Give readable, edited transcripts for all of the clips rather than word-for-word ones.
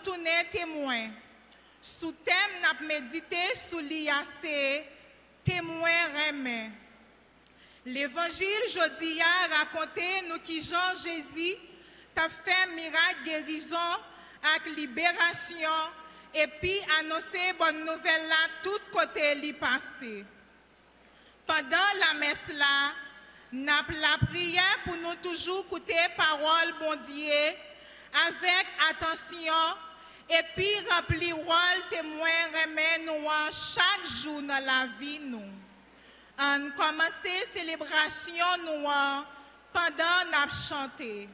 tourner témoins. Sous thème n'a médité sous l'IAC, témoins remè. L'évangile jodi a raconté nous qui Jean Jésus t'a fait miracle guérison avec libération et puis annoncé bonne nouvelle là tout côté li passé. Pendant la messe là, n'a la prière pour nous toujours écouter parole bon Dieu avec attention et puis remplir rôle témoin remet nous chaque jour dans la vie nous. On commence célébration nous pendant n'a chanté.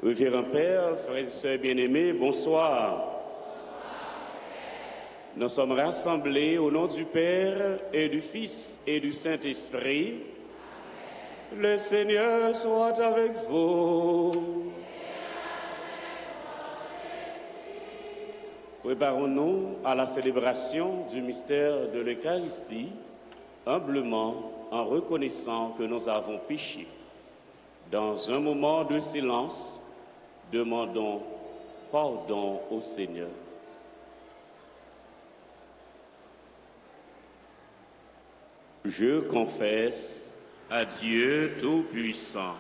Révérend Père, frères et sœurs bien-aimés, bonsoir. Nous sommes rassemblés au nom du Père et du Fils et du Saint-Esprit. Le Seigneur soit avec vous. Préparons-nous à la célébration du mystère de l'Eucharistie, humblement en reconnaissant que nous avons péché. Dans un moment de silence, demandons pardon au Seigneur. Je confesse à Dieu Tout-Puissant.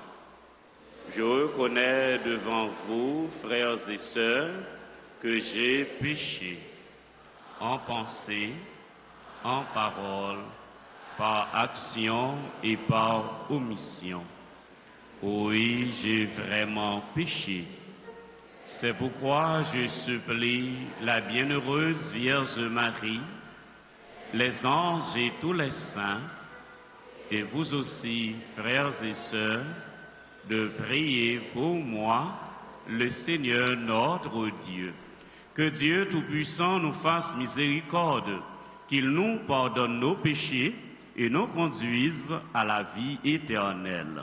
Je reconnais devant vous, frères et sœurs, que j'ai péché en pensée, en parole, par action et par omission. Oui, j'ai vraiment péché. C'est pourquoi je supplie la bienheureuse Vierge Marie, les anges et tous les saints, et vous aussi, frères et sœurs, de prier pour moi, le Seigneur notre Dieu. Que Dieu Tout-Puissant nous fasse miséricorde, qu'il nous pardonne nos péchés et nous conduise à la vie éternelle.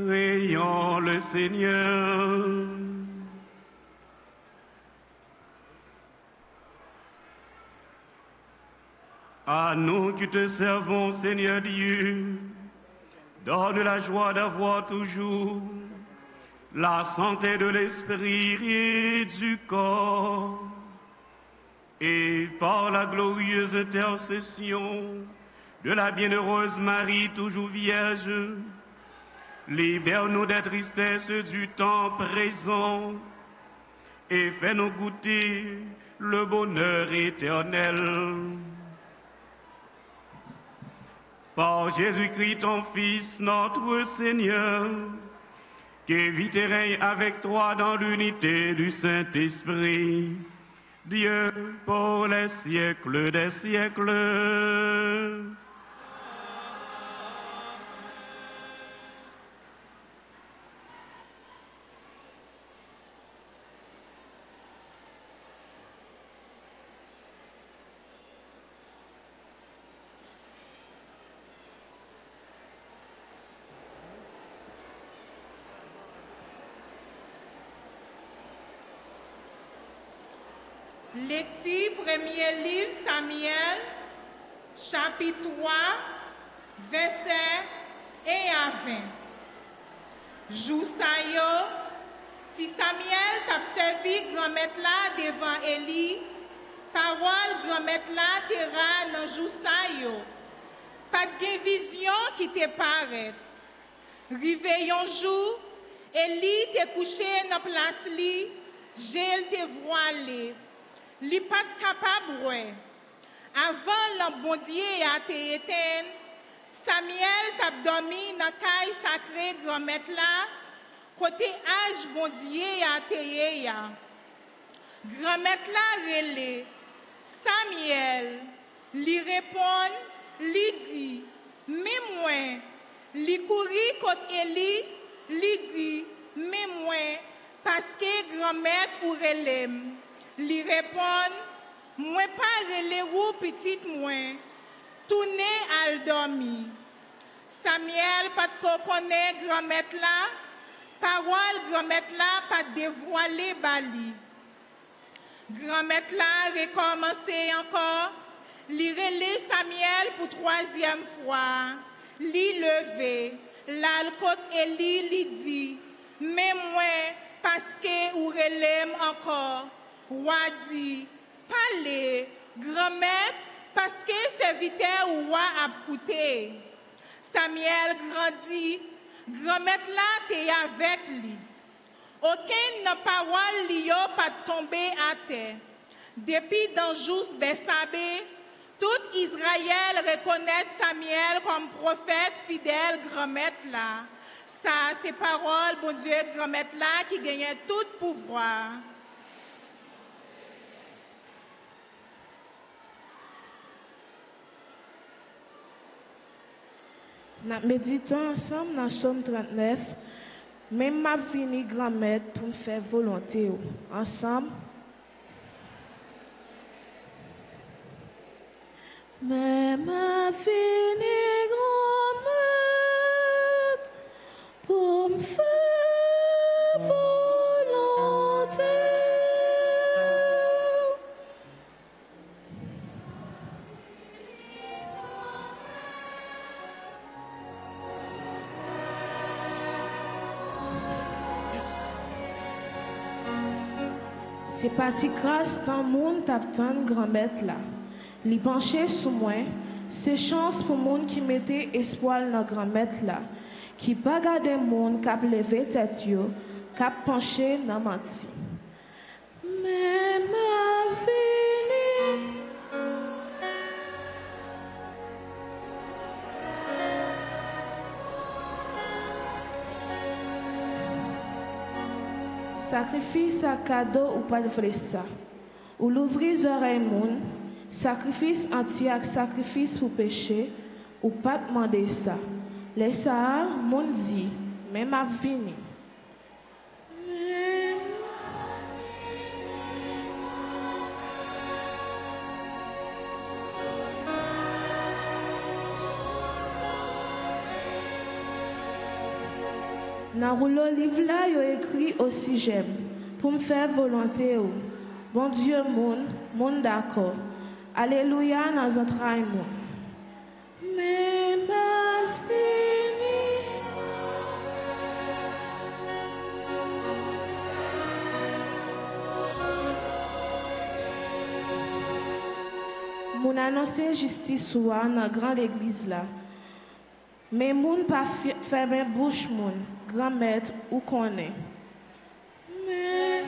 Prions le Seigneur. À nous qui te servons, Seigneur Dieu, donne la joie d'avoir toujours la santé de l'esprit et du corps. Et par la glorieuse intercession de la bienheureuse Marie, toujours vierge, libère-nous des tristesses du temps présent et fais-nous goûter le bonheur éternel. Par Jésus-Christ, ton Fils, notre Seigneur, qui vit et règne avec toi dans l'unité du Saint-Esprit, Dieu pour les siècles des siècles. Lecture premier livre Samuel, chapitre 3, verset 1 à 20. Jou sa yo, si Samuel t'a servi grand-maître là devant Élie, parole grand-maître là terra dans jou sa yo. Pas de vision qui te paraît. Rive yon jour, Élie te couché dans place li, j'el te voilé. Li pas capable ouais. Avant le bon Dieu a te éteint, Samuel t'a dormi dans caille sacré grand-maître là, côté âge bon Dieu a te ya. Grand-maître là relé. Samuel li répond, li dit, mais moi, li couri côté Élie, li dit, mais moi, parce que grand-maître ou relèm. Li répond, moi pas relé ou petite moi, tourner al dormi. Samuel pas de connaître grand-maître là, parole grand-maître là pas dévoiler bali. Grand-maître là recommencer encore, li relé Samuel pour troisième fois, li levé, l'alcote Élie li dit, mais moi parce que ou relèm encore. Roi dit, parlez, grand-maître, parce que serviteur ou roi a coûté. Samuel grandit, grand-maître là t'es avec lui. Aucune parole li yo pas tombé à terre. Depuis dans Jous Bessabé, tout Israël reconnaît Samuel comme prophète fidèle grand-maître là. Ça, c'est parole, bon Dieu, grand-maître là qui gagnait tout pouvoir. Nous méditons ensemble dans Psaume 39, même ma vini grand-mère pour me faire volonté. Ensemble. Même ma vini grand-mère pour me faire volonté. C'est parti grâce dans le monde t'attend grand-mère là. Li penché sous moi, c'est chance pour monde qui mettait espoir dans grand-mère là, qui pas garder monde cap lever tête yo, cap penché dans menti. Mais ma vie sacrifice à cadeau ou pas de vrai ça. Ou l'ouvrir oreilles moun, sacrifice entier avec sacrifice pour péché, ou pas demander ça. Laisse ça, moun dit, même à vini. Dans le livre là, il y a écrit aussi j'aime pour me faire volonté. Bon Dieu, mon d'accord. Alléluia dans un train. Mais mal fini. Mon annoncer justice dans la grande église là. Mais moun pas fermer bouche moun, grand maître ou connaît. Mais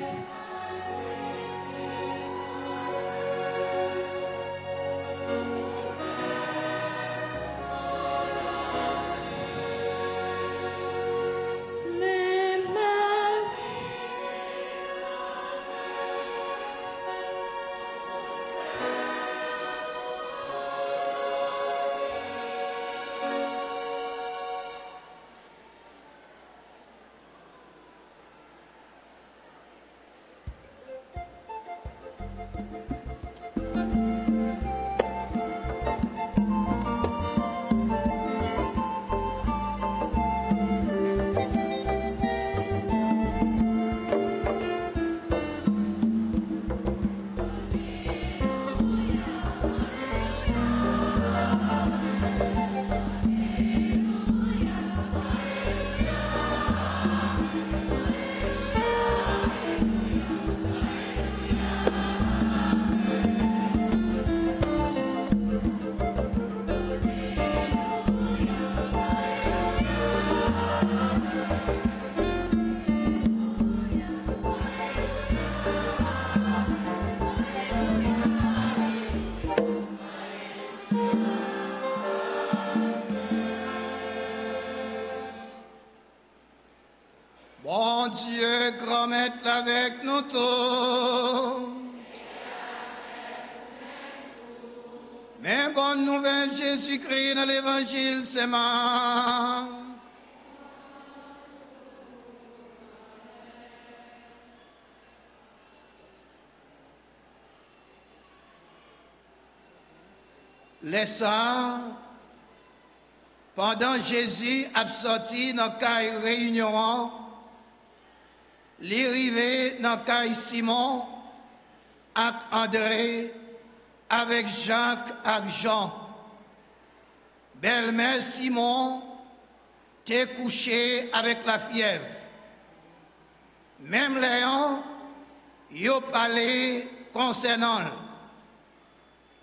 Bon Dieu, grand maître avec nous tous. Mais bonne nouvelle, Jésus-Christ dans l'évangile, c'est Marc. Laissant, pendant Jésus a sorti dans la réunion, l'arrivée dans la Simon, avec André, avec Jacques et Jean. Belle-mère Simon t'es couché avec la fièvre. Même Léon, il a parlé concernant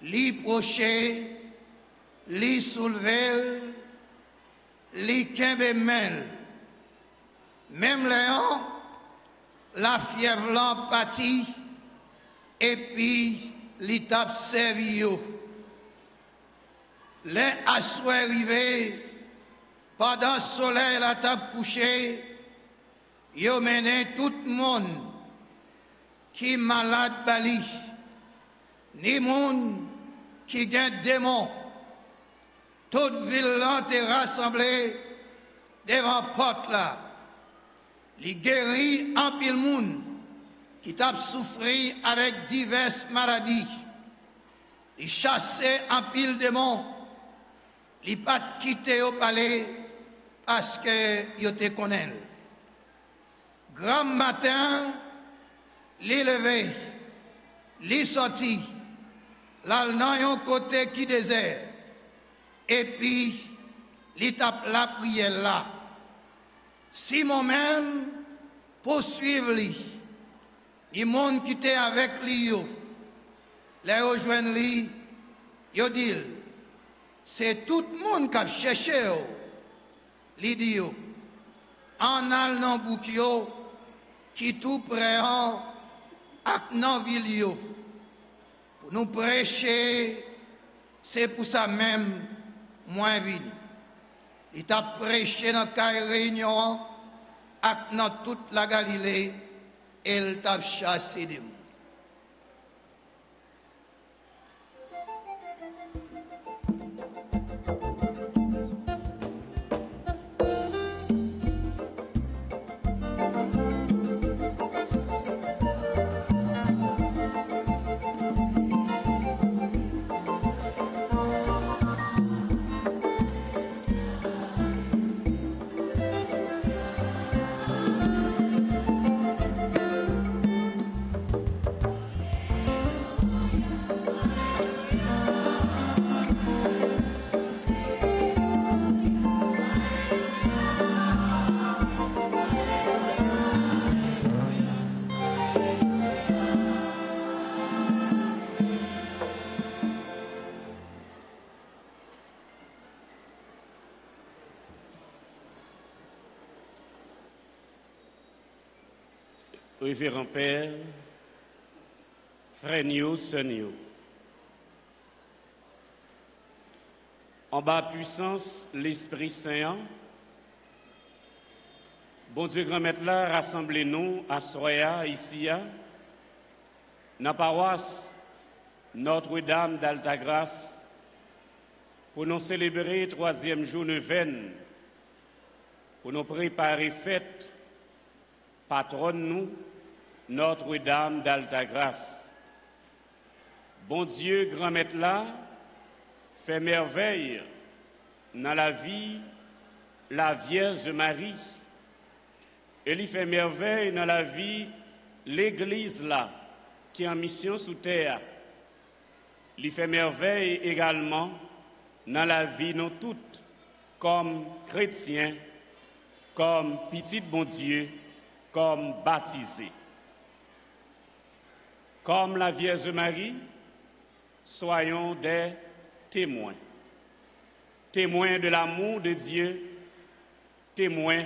li proché, li soulevé, li kembemel. Même Léon, la fièvre l'en pâtit, et puis li tap servi yo. Les assois arrivés, pendant le soleil la table couché, yo mené tout le monde qui malade bali, ni monde qui gagne démon. Toute ville là est rassemblée devant porte là. Li guérit en pile monde qui t'a souffert avec diverses maladies. Li chassé en pile démon. Li pas quitté au palais parce que yo te connaît. Grand matin, li levé, li sorti, là dans un côté qui désert, et puis li tape la prière là. Simon même poursuivre li, les monde qui était avec lui, les rejoindre lui, yo dit, c'est tout le monde qui a cherché, li dit, en allant bouc qui tout près ak nan ville yo. Pour nous prêcher, c'est pour ça même moins vide. Il t'a prêché dans la réunion ak dans toute la Galilée et il t'a chassé des mots. révérend Père, frères nous, sœurs nous. En bas puissance, l'Esprit Saint, bon Dieu grand maître là, rassemblez-nous à Soya, ici, dans la paroisse Notre-Dame d'Altagrace, pour nous célébrer troisième jour neuvaine, pour nous préparer fête, patronne nous, Notre-Dame d'Altagrace. Bon Dieu grand maître là, fait merveille dans la vie la Vierge Marie. Et il fait merveille dans la vie l'Église là, qui est en mission sous terre. Il fait merveille également dans la vie nous toutes, comme chrétiens, comme petits bon Dieu, comme baptisés. Comme la Vierge Marie, soyons des témoins. Témoins de l'amour de Dieu, témoins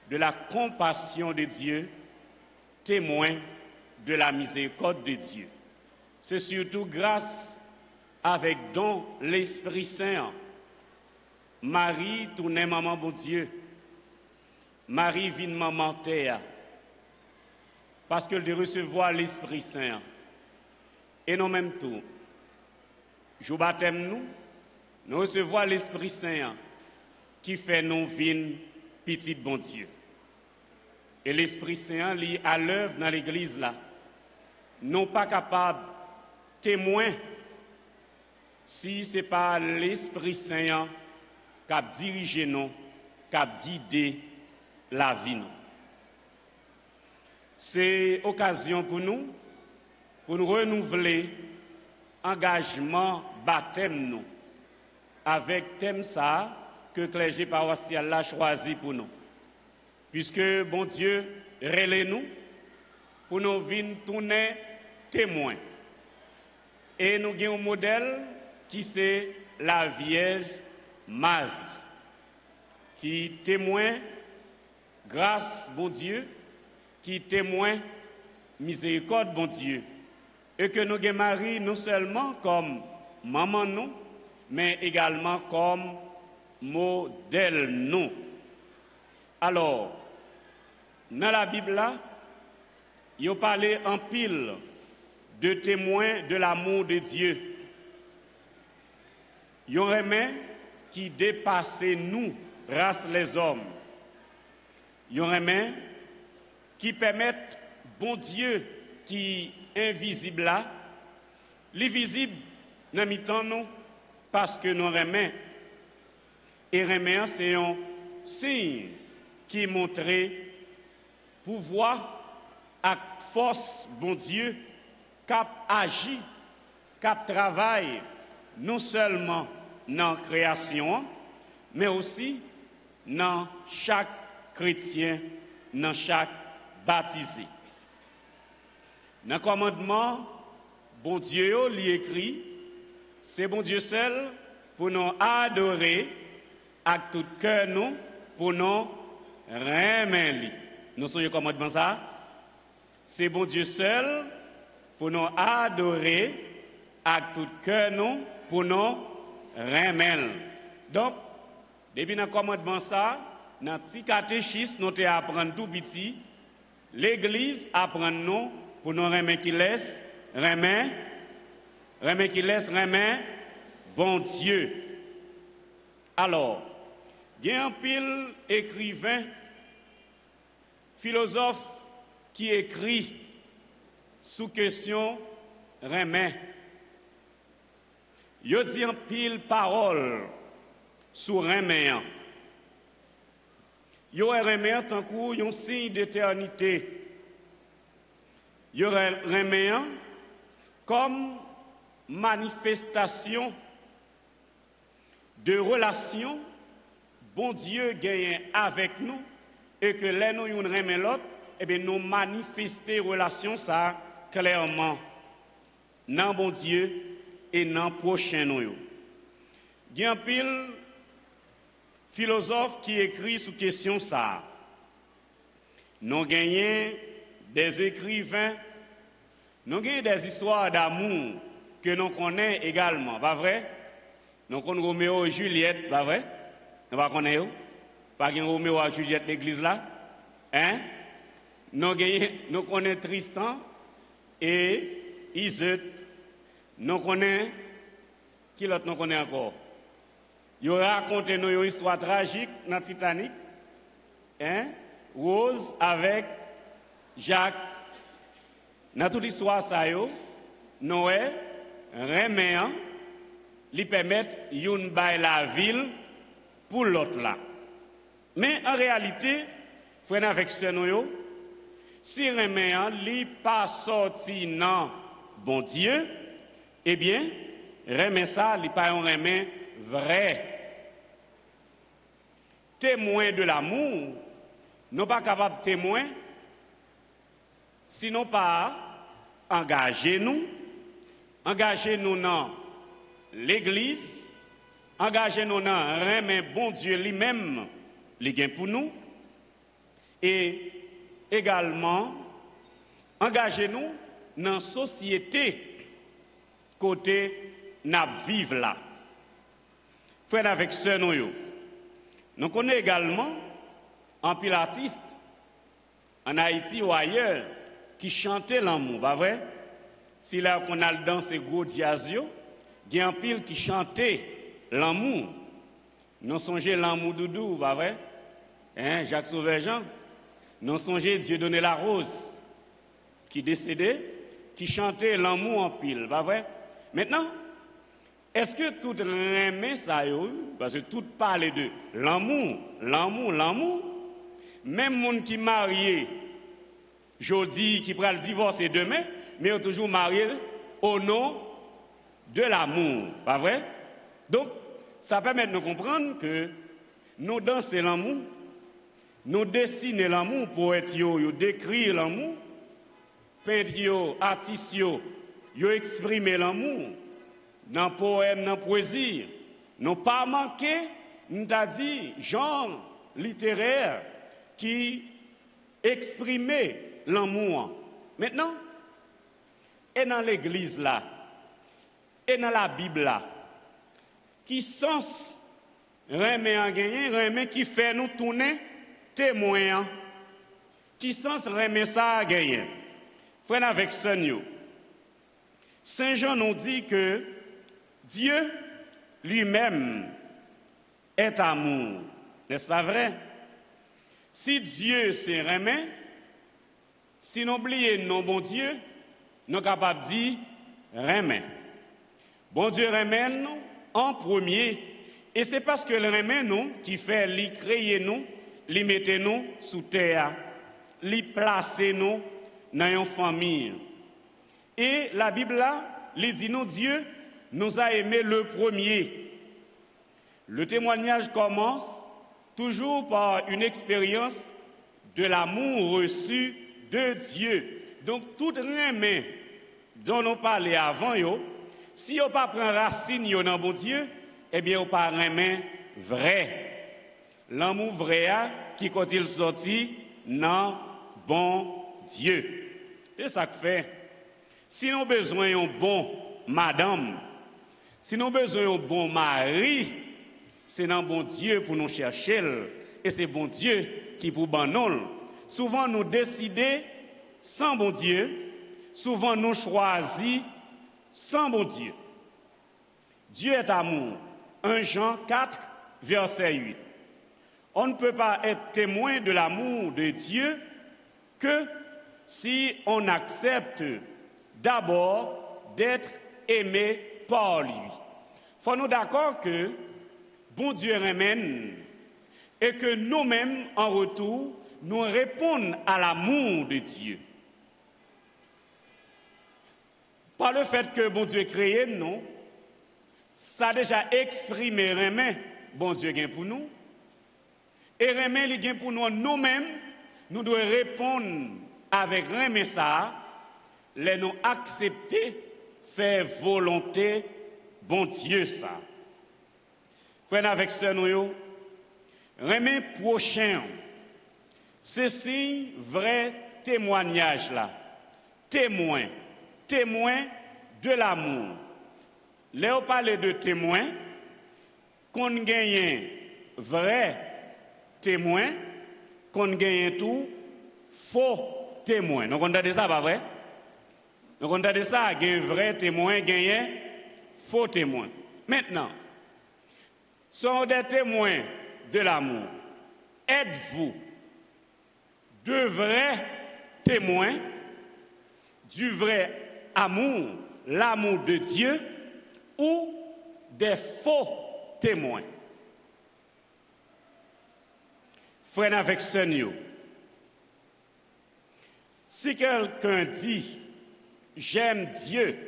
de la compassion de Dieu, témoins de la miséricorde de Dieu. C'est surtout grâce avec don l'Esprit Saint. Marie tournait maman bon Dieu. Marie vient maman terre. Parce qu'elle de recevoir l'Esprit Saint. Et non même tout. Jour baptême nous recevons l'Esprit Saint qui fait nous vivre petit bon Dieu. Et l'Esprit Saint lit à l'œuvre dans l'église là. Non pas capable témoin si ce n'est pas l'Esprit Saint qui a dirigé nous, qui a guidé la vie nous. C'est occasion pour nous renouveler engagement baptême nous avec thème ça que le clergé paroissial a choisi pour nous. Puisque bon Dieu relève nous pour nous venir tourner témoins. Et nous avons un modèle qui c'est la Vierge Marie, qui témoigne grâce bon Dieu, qui témoigne miséricorde bon Dieu. Et que nous avons Marie non seulement comme maman nous, mais également comme modèle nous. Alors, dans la Bible là, il parlé en pile de témoins de l'amour de Dieu. Il y aurait même qui dépassait nous, race les hommes. Il y aurait même qui permettent bon Dieu qui est invisible là, l'invisible dans mi-temps nous, parce que nous remet. Et remet c'est un signe qui montrait pouvoir à force bon Dieu cap agit, cap travaille non seulement dans la création, mais aussi dans chaque chrétien, dans chaque baptisé. Dans le commandement, bon Dieu lui écrit, c'est bon Dieu seul pour nous adorer avec tout cœur nous, pour nous remercier. Nous sommes commandement ça. C'est bon Dieu seul pour nous adorer avec tout cœur nous, pour nous remercier. Donc, depuis le commandement ça, dans le petit catéchisme, nous apprenons tout petit. L'Église apprend nous pour nous remercier qui laisse, remercier qui laisse, remercier bon Dieu. Alors, il y a un pile écrivain, philosophe qui écrit sous question remet. Il dit un pile parole sur remet. Il y aurait remet tant qu'un signe d'éternité. Il y aurait remet comme manifestation de relation bon Dieu gagne avec nous et que là nous yon remet l'autre et bien nous manifester relation ça clairement dans bon Dieu et dans prochain nous. Il y a un pile philosophe qui écrit sous question ça. Nous gagnons des écrivains, nous avons des histoires d'amour que nous connaissons également, pas vrai? Nous connaissons Roméo et Juliette, pas vrai? Nous ne connaissons pas Roméo et Juliette l'église là? Hein? Nous connaissons Tristan et Iseut. Nous connaissons, qui l'autre nous connaît encore? Il raconte une histoire tragique dans Titanic. Hein? Rose avec Jacques. Dans toute l'histoire, ça, Noé, Réméan, lui permettre une bail la ville pour l'autre là. Mais en réalité, frère avec ce noyau, si Réméan lui pas sorti non bon Dieu, eh bien, Rémé ça, lui pas un Rémé vrai. Témoin de l'amour, nous pas capables de témoin, sinon pas engagez-nous dans l'Église, engagez-nous dans Rémé bon Dieu lui-même, les gains pour nous, et également engagez-nous dans la société côté n'a vivre là. Frère avec sœur nous connaissons également un pile artiste en Haïti ou ailleurs qui chantait l'amour, pas vrai? Si là qu'on a le danse gros jazzio, il y a un pile qui chantait l'amour. Nous songez l'amour doudou, pas vrai? Hein, Jacques Sauveur-Jean. Nous songez Dieu donner la rose qui décédait, qui chantait l'amour en pile, pas vrai? Maintenant, est-ce que tout remet ça, parce que tout parle de l'amour, même monde qui marié, jodi qui prend le divorce demain, mais est toujours marié au nom de l'amour, pas vrai? Donc, ça permet de nous comprendre que nous dansons l'amour, nous dessinons l'amour, poètes yo décrire l'amour, peintres yo, artistes yo exprimer l'amour. Dans le poème, dans la poésie, nous pas manqué, nous avons dit, genre littéraire qui exprimait l'amour. Maintenant, et dans l'église là, et dans la Bible là, qui sens remet en gagner, remet qui fait nous tourner témoin, qui sens remet ça à gagner. Frère avec Seigneur, Saint Jean nous dit que Dieu lui-même est amour. N'est-ce pas vrai? Si Dieu c'est remet, si nous oublions non bon Dieu, nous sommes capables de dire remet. Bon Dieu remet nous en premier. Et c'est parce que le remet nous qui fait lui créer nous, lui mettre nous sous terre, lui placer nous dans une famille. Et la Bible là, les dit nous Dieu nous a aimé le premier. Le témoignage commence toujours par une expérience de l'amour reçu de Dieu. Donc, tout remède dont on parlait avant, si on pas prend racine dans bon Dieu, eh bien, on pas remède vrai. L'amour vrai qui, quand il sortit, dans bon Dieu. Et ça fait, si nous avons besoin d'un bon madame, si nous avons besoin d'un bon mari, c'est dans bon Dieu pour nous chercher. Et c'est bon Dieu qui pour nous. Souvent nous décidons sans bon Dieu. Souvent nous choisissons sans bon Dieu. Dieu est amour. 1 Jean 4, verset 8. On ne peut pas être témoin de l'amour de Dieu que si on accepte d'abord d'être aimé par lui. Faut nous d'accord que bon Dieu ramène et que nous-mêmes en retour nous répondons à l'amour de Dieu. Par le fait que bon Dieu créé nous, ça a déjà exprimé remède bon Dieu gain pour nous. Et remède il gain pour nous nous-mêmes, nous devons répondre avec remède ça, les nous accepter, faire volonté bon Dieu ça. Frère avec ce nous remède prochain. C'est signe vrai témoignage là. Témoin de l'amour. Là, on parle de témoin, qu'on gagne vrai témoin, qu'on gagne tout faux témoin. Donc, on a dit ça, pas vrai? Donc, on a dit ça, gagne vrai témoin, gagne faux témoin. Maintenant, sont des témoins de l'amour. Êtes-vous de vrais témoins du vrai amour, l'amour de Dieu, ou des faux témoins? Frère avec Seigneur, si quelqu'un dit « j'aime Dieu »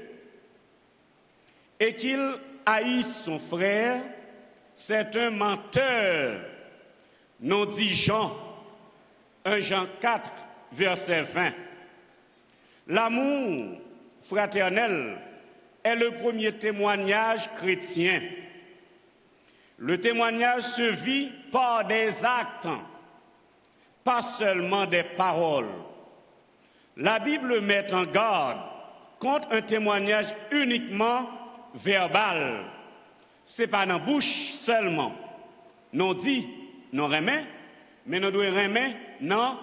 et qu'il haïsse son frère, c'est un menteur. Non dit Jean, 1 Jean 4, verset 20. L'amour fraternel est le premier témoignage chrétien. Le témoignage se vit par des actes, pas seulement des paroles. La Bible met en garde contre un témoignage uniquement verbal. Ce n'est pas dans la bouche seulement. Non dit, non remet, mais nous devons remettre dans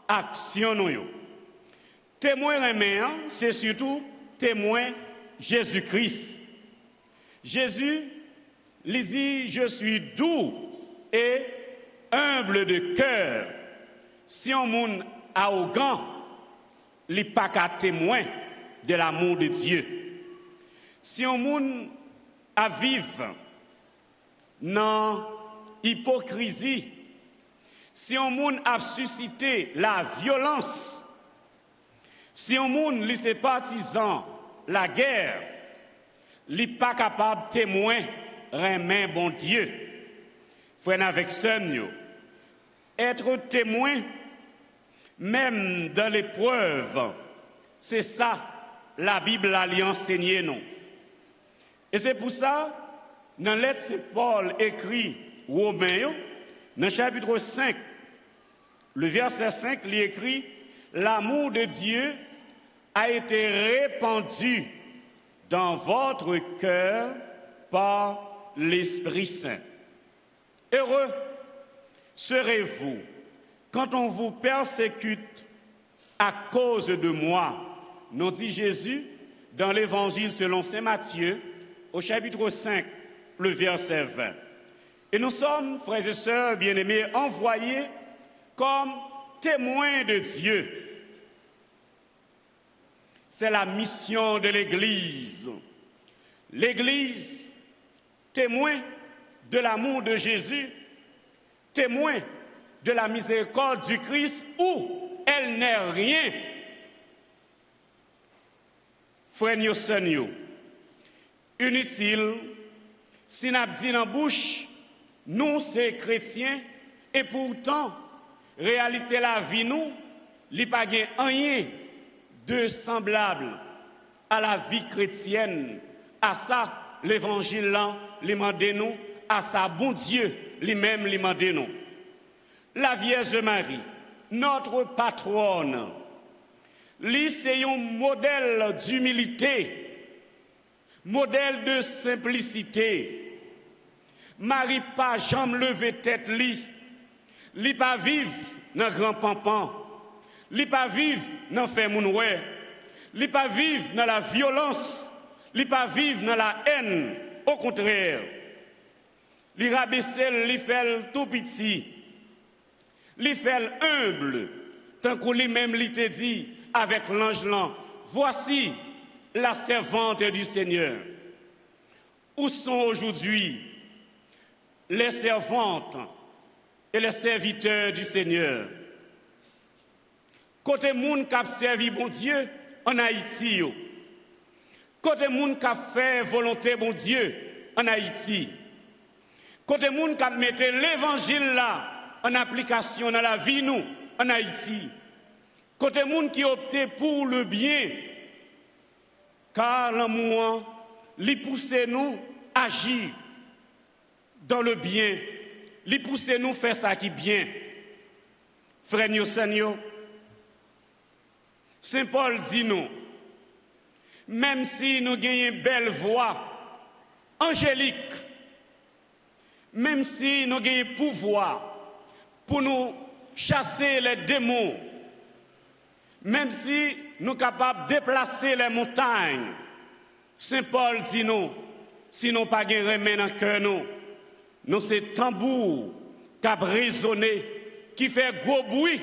l'action. Témoin remet, c'est surtout témoin Jésus-Christ. Jésus, il dit, je suis doux et humble de cœur. Si on monde arrogant, il n'est pas qu'à témoin de l'amour de Dieu. Si on monde à vivre dans l'hypocrisie, si on monde a suscité la violence, si on monde lycée partisan la guerre, il n'est pas capable de témoin remet bon Dieu. Frère avec Seigneur, être témoin, même dans l'épreuve, c'est ça la Bible l'a enseigné nous. Et c'est pour ça, dans lettre c'est Paul écrit Romains, dans le chapitre 5, le verset 5, il écrit « L'amour de Dieu a été répandu dans votre cœur par l'Esprit Saint. » Heureux serez-vous quand on vous persécute à cause de moi, nous dit Jésus dans l'Évangile selon saint Matthieu, au chapitre 5, le verset 20. Et nous sommes, frères et sœurs bien-aimés, envoyés comme témoins de Dieu. C'est la mission de l'Église. L'Église, témoin de l'amour de Jésus, témoin de la miséricorde du Christ, où elle n'est rien. Frère Seigneur, inutile, si nous dit dans la bouche, nous, c'est chrétiens, et pourtant, réalité la vie, nous, il n'y a pas rien de semblable à la vie chrétienne. À ça, l'évangile là, les mandé nous, à ça, bon Dieu, lui-même, les mandé nous. La Vierge Marie, notre patronne, lui, c'est un modèle d'humilité, modèle de simplicité. Marie pas jamais levé tête li pas vivre dans grand pampan, li pas vivre dans fait mounoué, li pas vivre dans la violence, li pas vivre dans la haine, au contraire. Li rabaisser, li fait tout petit, li fait humble, tant qu'on lui-même li te dit avec l'ange là, voici la servante du Seigneur. Où sont aujourd'hui les servantes et les serviteurs du Seigneur? Côté moun qui a servi bon Dieu en Haïti, côté moun qui a fait volonté bon Dieu en Haïti, côté moun qui a mis l'évangile là en application dans la vie nous en Haïti, côté moun qui opté pour le bien, car l'amour lui pousse nous à agir dans le bien, lui pousse nous faire ça qui est bien. Frère Seigneur, Saint Paul dit nous, même si nous gagnons une belle voix angélique, même si nous gagnons pouvoir pour nous chasser les démons, même si nous sommes capables de déplacer les montagnes, Saint Paul dit nous, si nous n'avons pas de remède dans le cœur, nous c'est tambour qui a résonné, qui fait gros bruit,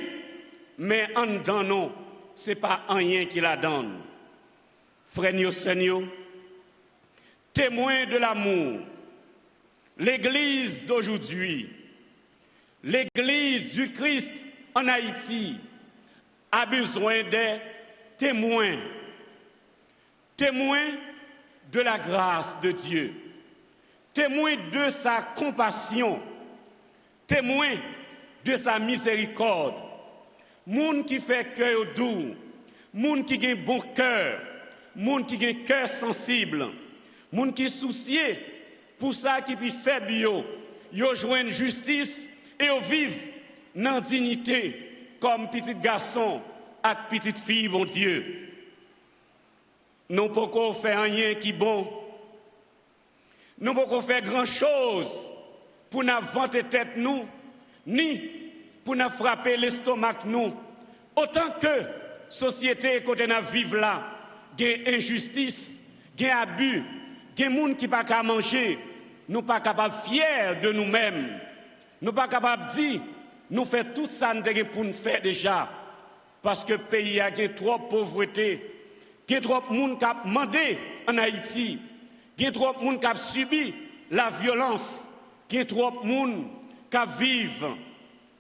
mais en dedans nous, ce n'est pas rien qui la donne. Frères, Seigneur, témoins de l'amour, l'Église d'aujourd'hui, l'Église du Christ en Haïti a besoin des témoins, témoins de la grâce de Dieu, témoins de sa compassion, témoins de sa miséricorde, moun qui fait cœur doux, moun qui a bon cœur, moun qui a cœur sensible, moun qui soucié pour ça qui puis faible yo joignent justice et yo vivent dans dignité comme petit garçon et petite fille, bon Dieu. Nous ne pouvons pas faire rien qui est bon. Nous ne pouvons pas faire grand-chose pour nous vanter tête nous, ni pour nous frapper l'estomac nous. Autant que société côté nous vivre là, il y a injustice, il y a abus, il y a des gens qui ne peuvent pas manger, nous ne sommes pas capables fiers de nous-mêmes. Nous ne sommes pas capables de dire, nous faisons tout ça pour nous faire déjà. Parce que le pays a trop de pauvreté. Il y a trop de monde qui a demandé en Haïti. Il y a trop de monde qui a subi la violence. Il y a trop de monde qui vivent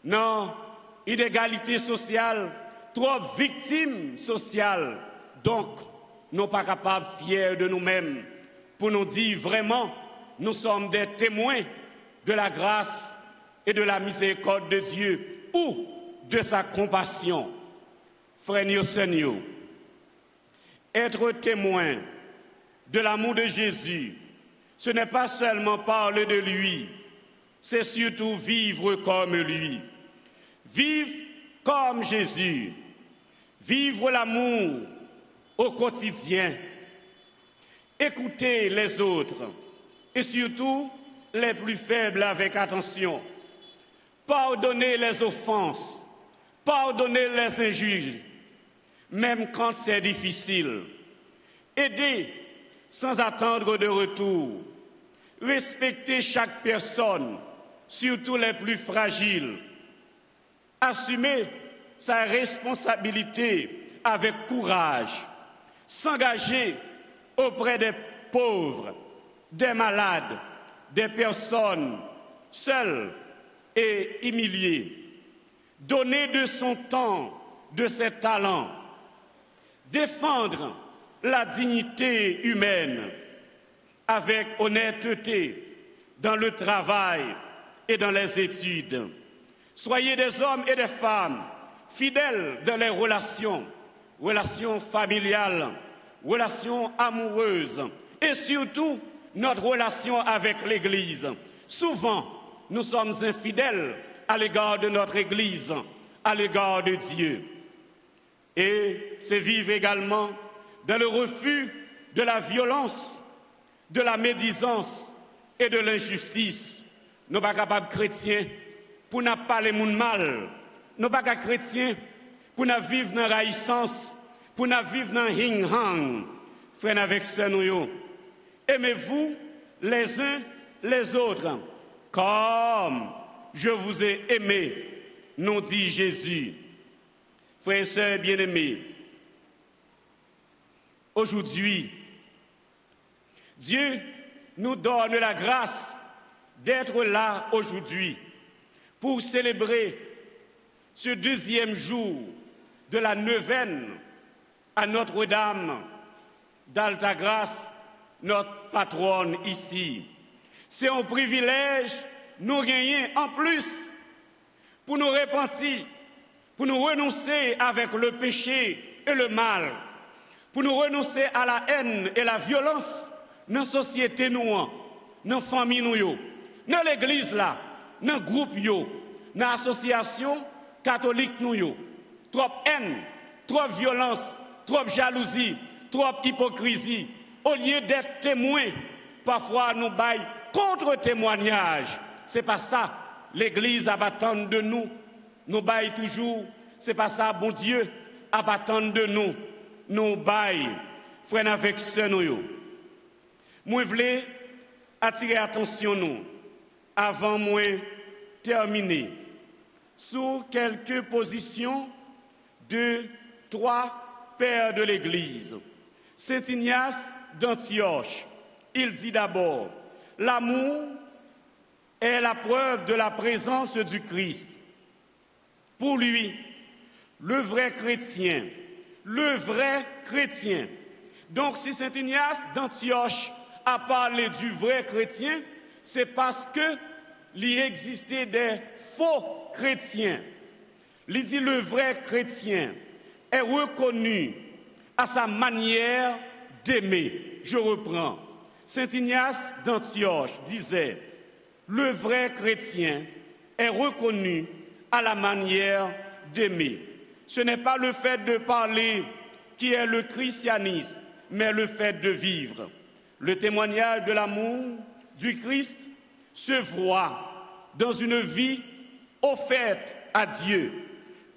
dans l'inégalité sociale, trop de victimes sociales. Donc, nous ne sommes pas capables de fiers de nous-mêmes pour nous dire vraiment, nous sommes des témoins de la grâce et de la miséricorde de Dieu ou de sa compassion. Frères, Seigneur, être témoin de l'amour de Jésus, ce n'est pas seulement parler de lui, c'est surtout vivre comme lui. Vivre comme Jésus, vivre l'amour au quotidien, écouter les autres et surtout les plus faibles avec attention, pardonner les offenses, pardonner les injures, même quand c'est difficile, aider sans attendre de retour, respecter chaque personne, surtout les plus fragiles, assumer sa responsabilité avec courage, s'engager auprès des pauvres, des malades, des personnes seules et humiliées, donner de son temps, de ses talents, défendre la dignité humaine avec honnêteté dans le travail et dans les études. Soyez des hommes et des femmes fidèles dans les relations, relations familiales, relations amoureuses et surtout notre relation avec l'Église. Souvent, nous sommes infidèles à l'égard de notre Église, à l'égard de Dieu. Et c'est vivre également dans le refus de la violence, de la médisance et de l'injustice. Nous ne sommes pas capables chrétiens pour ne pas les monde mal. Nous ne sommes pas chrétiens pour ne vivre dans la raïssance, pour ne vivre dans hing-hang. Frères avec sœurs, nous, aimez-vous les uns les autres comme je vous ai aimé, nous dit Jésus. Frères et sœurs bien-aimés, aujourd'hui, Dieu nous donne la grâce d'être là aujourd'hui pour célébrer ce deuxième jour de la neuvaine à Notre-Dame d'Altagrace, notre patronne ici. C'est un privilège nous gagner en plus pour nous repentir, pour nous renoncer avec le péché et le mal, pour nous renoncer à la haine et la violence dans la société, dans la famille, dans l'église, dans le groupe, dans l'association catholique. Trop haine, trop violence, trop jalousie, trop hypocrisie. Au lieu d'être témoins, parfois nous baillons contre-témoignage. C'est pas ça, l'Église attend de nous. Nous baillons toujours, c'est pas ça, bon Dieu, attend de nous. Nous baillons, frère avec ce nous. Moi, je voulais attirer attention nous, avant moi terminer, sur quelques positions de 3 pères de l'Église. Saint Ignace d'Antioche, il dit d'abord, l'amour est la preuve de la présence du Christ. Pour lui, le vrai chrétien, Donc si Saint Ignace d'Antioche a parlé du vrai chrétien, c'est parce qu'il existait des faux chrétiens. Il dit le vrai chrétien est reconnu à sa manière d'aimer. Je reprends. Saint Ignace d'Antioche disait, le vrai chrétien est reconnu à la manière d'aimer. Ce n'est pas le fait de parler qui est le christianisme, mais le fait de vivre. Le témoignage de l'amour du Christ se voit dans une vie offerte à Dieu,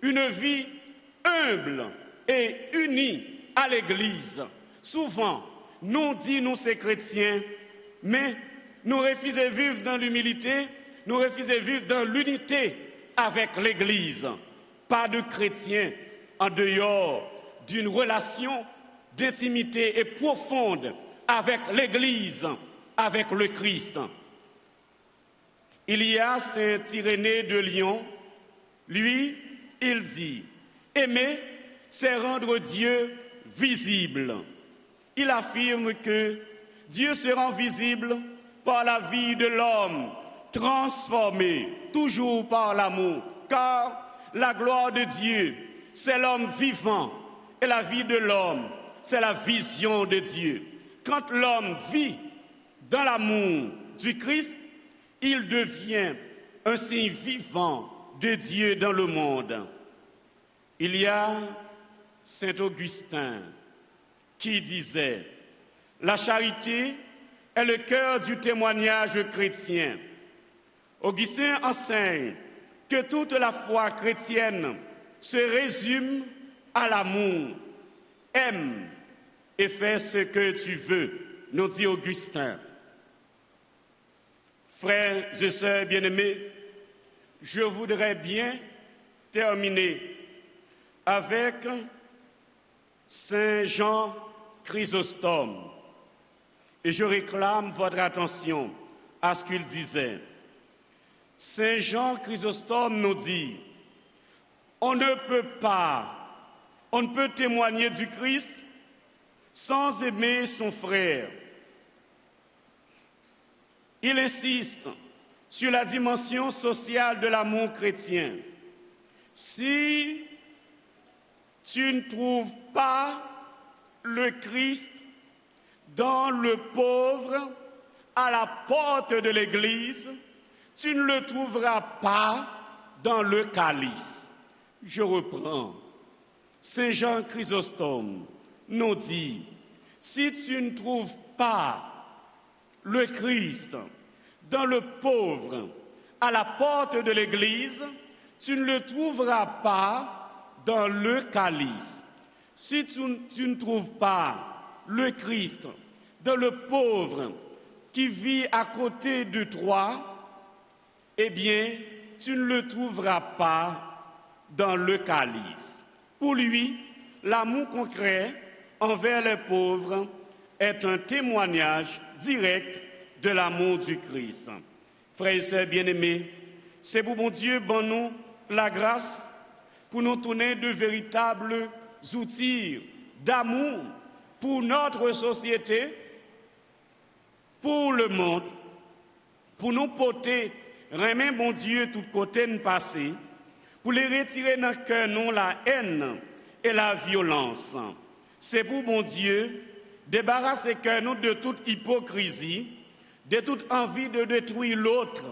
une vie humble et unie à l'Église. Souvent, nous disons ces chrétiens, mais nous refusons de vivre dans l'humilité, nous refusons de vivre dans l'unité avec l'Église. Pas de chrétiens en dehors d'une relation d'intimité et profonde avec l'Église, avec le Christ. Il y a Saint Irénée de Lyon, lui, il dit, aimer, c'est rendre Dieu visible. Il affirme que Dieu se rend visible par la vie de l'homme, transformé toujours par l'amour, car la gloire de Dieu, c'est l'homme vivant, et la vie de l'homme, c'est la vision de Dieu. Quand l'homme vit dans l'amour du Christ, il devient un signe vivant de Dieu dans le monde. Il y a Saint Augustin qui disait « La charité est le cœur du témoignage chrétien ». Augustin enseigne que toute la foi chrétienne se résume à l'amour. Aime et fais ce que tu veux, nous dit Augustin. Frères et sœurs bien-aimés, je voudrais bien terminer avec Saint Jean Chrysostome. Et je réclame votre attention à ce qu'il disait. Saint Jean Chrysostome nous dit, on ne peut témoigner du Christ sans aimer son frère. Il insiste sur la dimension sociale de l'amour chrétien. Si tu ne trouves pas le Christ dans le pauvre à la porte de l'Église, tu ne le trouveras pas dans le calice. Je reprends. Saint Jean Chrysostome nous dit, si tu ne trouves pas le Christ dans le pauvre à la porte de l'Église, tu ne le trouveras pas dans le calice. Si tu ne trouves pas le Christ dans le pauvre qui vit à côté de toi, eh bien, tu ne le trouveras pas dans le calice. Pour lui, l'amour concret envers les pauvres est un témoignage direct de l'amour du Christ. Frères et sœurs bien-aimés, c'est pour mon Dieu, bon nous, la grâce pour nous tourner de véritables outils d'amour pour notre société, pour le monde, pour nous porter, remet bon Dieu tout côté de passé, pour les retirer dans le cœur non la haine et la violence. C'est pour mon Dieu débarrasser cœur nous de toute hypocrisie, de toute envie de détruire l'autre.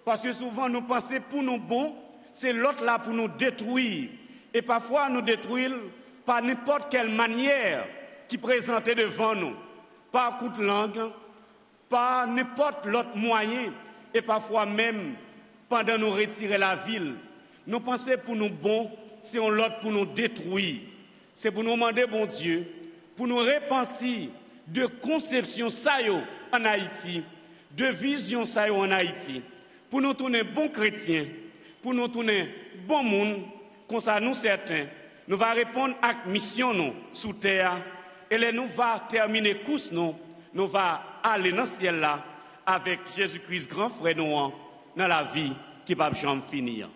Parce que souvent nous pensons pour nous bon, c'est l'autre là pour nous détruire. Et parfois nous détruire par n'importe quelle manière qui présentait devant nous, par coup de langue, par n'importe l'autre moyen, et parfois même pendant nous retirer la ville. Nous pensons pour nous bon, c'est un l'autre pour nous détruire. C'est pour nous demander, bon Dieu, pour nous repentir de conception ça en Haïti, de vision ça en Haïti, pour nous tourner bons chrétiens, pour nous tourner bon monde, comme ça nous certains, nous va répondre à la mission nous sous terre, et là nous va terminer course nous va aller dans le ciel là avec Jésus-Christ grand frère nous dans la vie qui va jamais finir.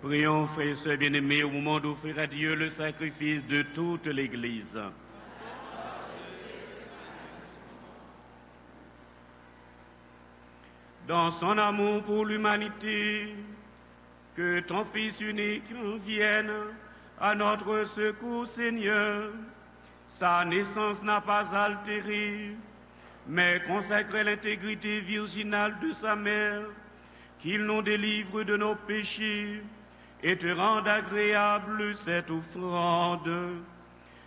Prions, frères et sœurs bien-aimés, au moment d'offrir à Dieu le sacrifice de toute l'Église. Dans son amour pour l'humanité, que ton Fils unique vienne à notre secours, Seigneur. Sa naissance n'a pas altéré, mais consacré l'intégrité virginale de sa mère, qu'il nous délivre de nos péchés et te rende agréable cette offrande.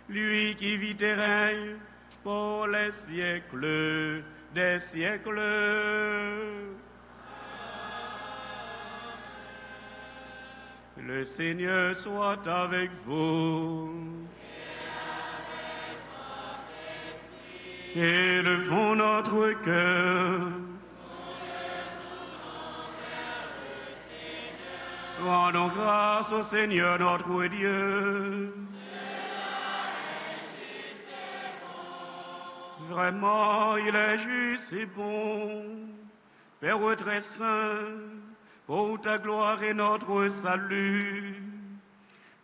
Lui qui vit et règne pour les siècles des siècles. Le Seigneur soit avec vous. Élevons notre cœur. Rendons grâce au Seigneur notre Dieu. Vraiment, il est juste et bon. Père très saint, pour ta gloire et notre salut,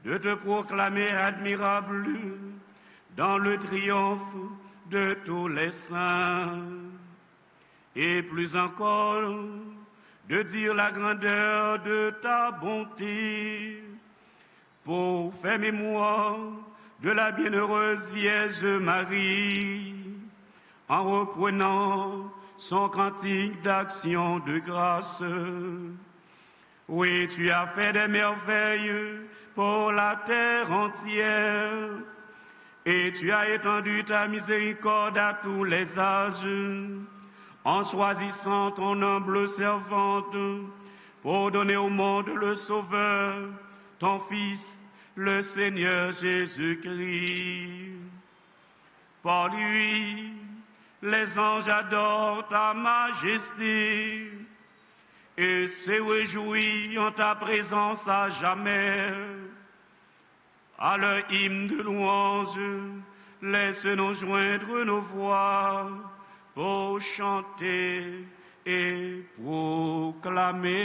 de te proclamer admirable dans le triomphe de tous les saints, et plus encore, de dire la grandeur de ta bonté, pour faire mémoire de la bienheureuse Vierge Marie, en reprenant son cantique d'action de grâce. Oui, tu as fait des merveilles pour la terre entière, et tu as étendu ta miséricorde à tous les âges, en choisissant ton humble servante pour donner au monde le Sauveur, ton Fils, le Seigneur Jésus-Christ. Par lui, les anges adorent ta majesté et se réjouissent en ta présence à jamais. À leur hymne de louange, laisse-nous joindre nos voix pour chanter et proclamer.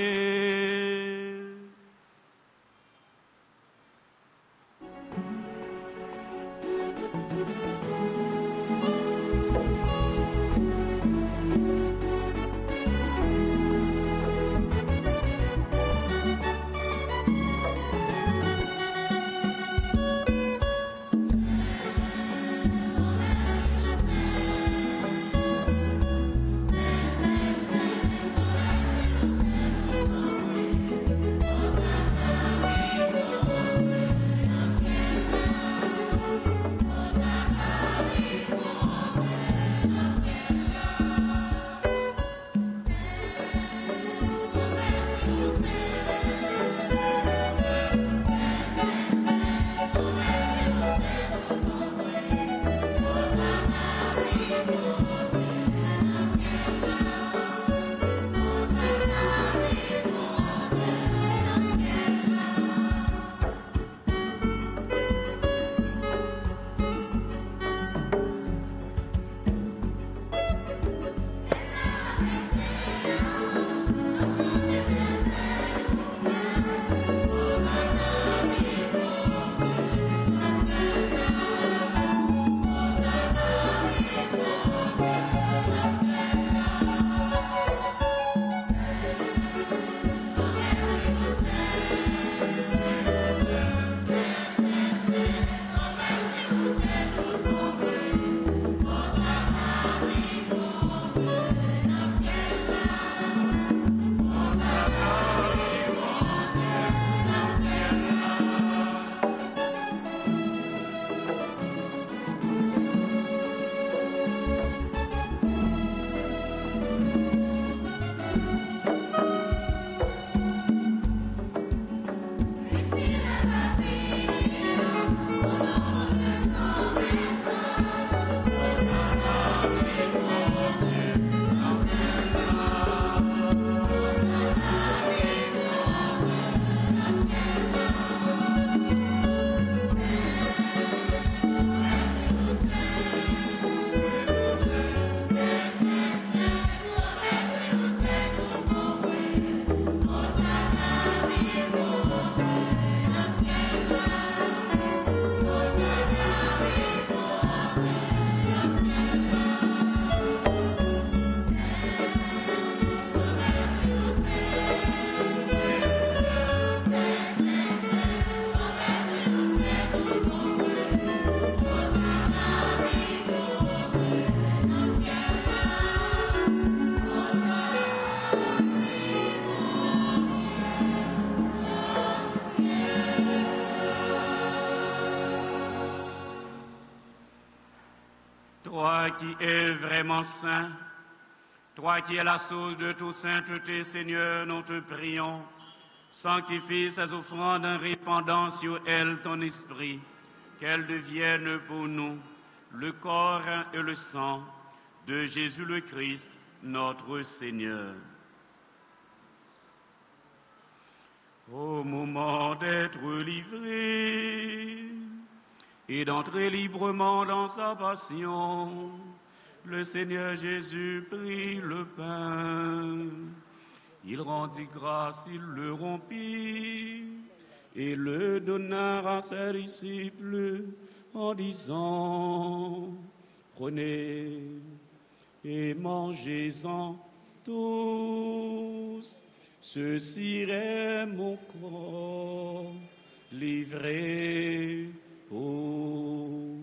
qui es vraiment saint, toi qui es la source de toute sainteté, Seigneur, nous te prions, sanctifie ces offrandes en répandant sur elles ton esprit, qu'elles deviennent pour nous le corps et le sang de Jésus le Christ, notre Seigneur. Au moment d'être livré et d'entrer librement dans sa passion, le Seigneur Jésus prit le pain. Il rendit grâce, il le rompit et le donna à ses disciples en disant: prenez et mangez-en tous. Ceci est mon corps livré pour vous.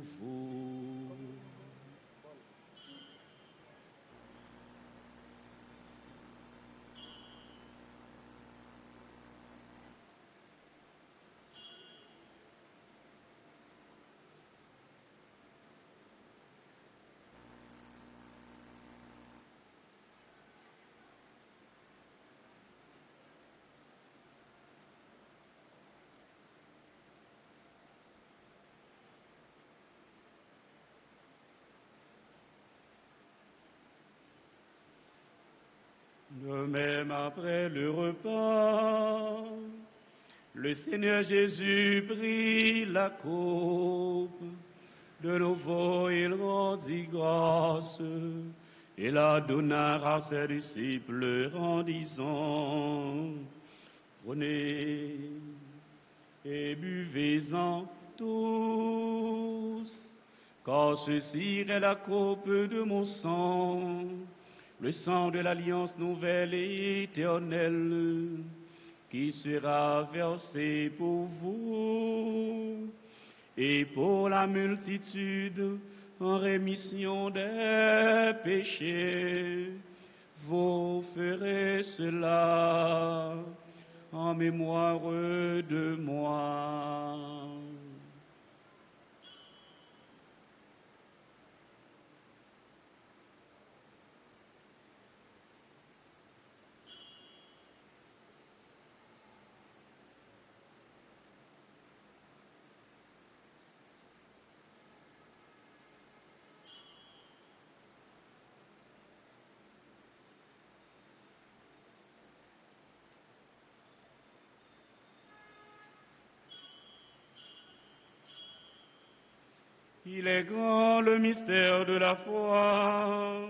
De même, après le repas, le Seigneur Jésus prit la coupe. De nouveau, il rendit grâce et la donna à ses disciples en disant: prenez et buvez-en tous, car ceci est la coupe de mon sang, le sang de l'alliance nouvelle et éternelle, qui sera versé pour vous et pour la multitude en rémission des péchés. Vous ferez cela en mémoire de moi. Il est grand le mystère de la foi.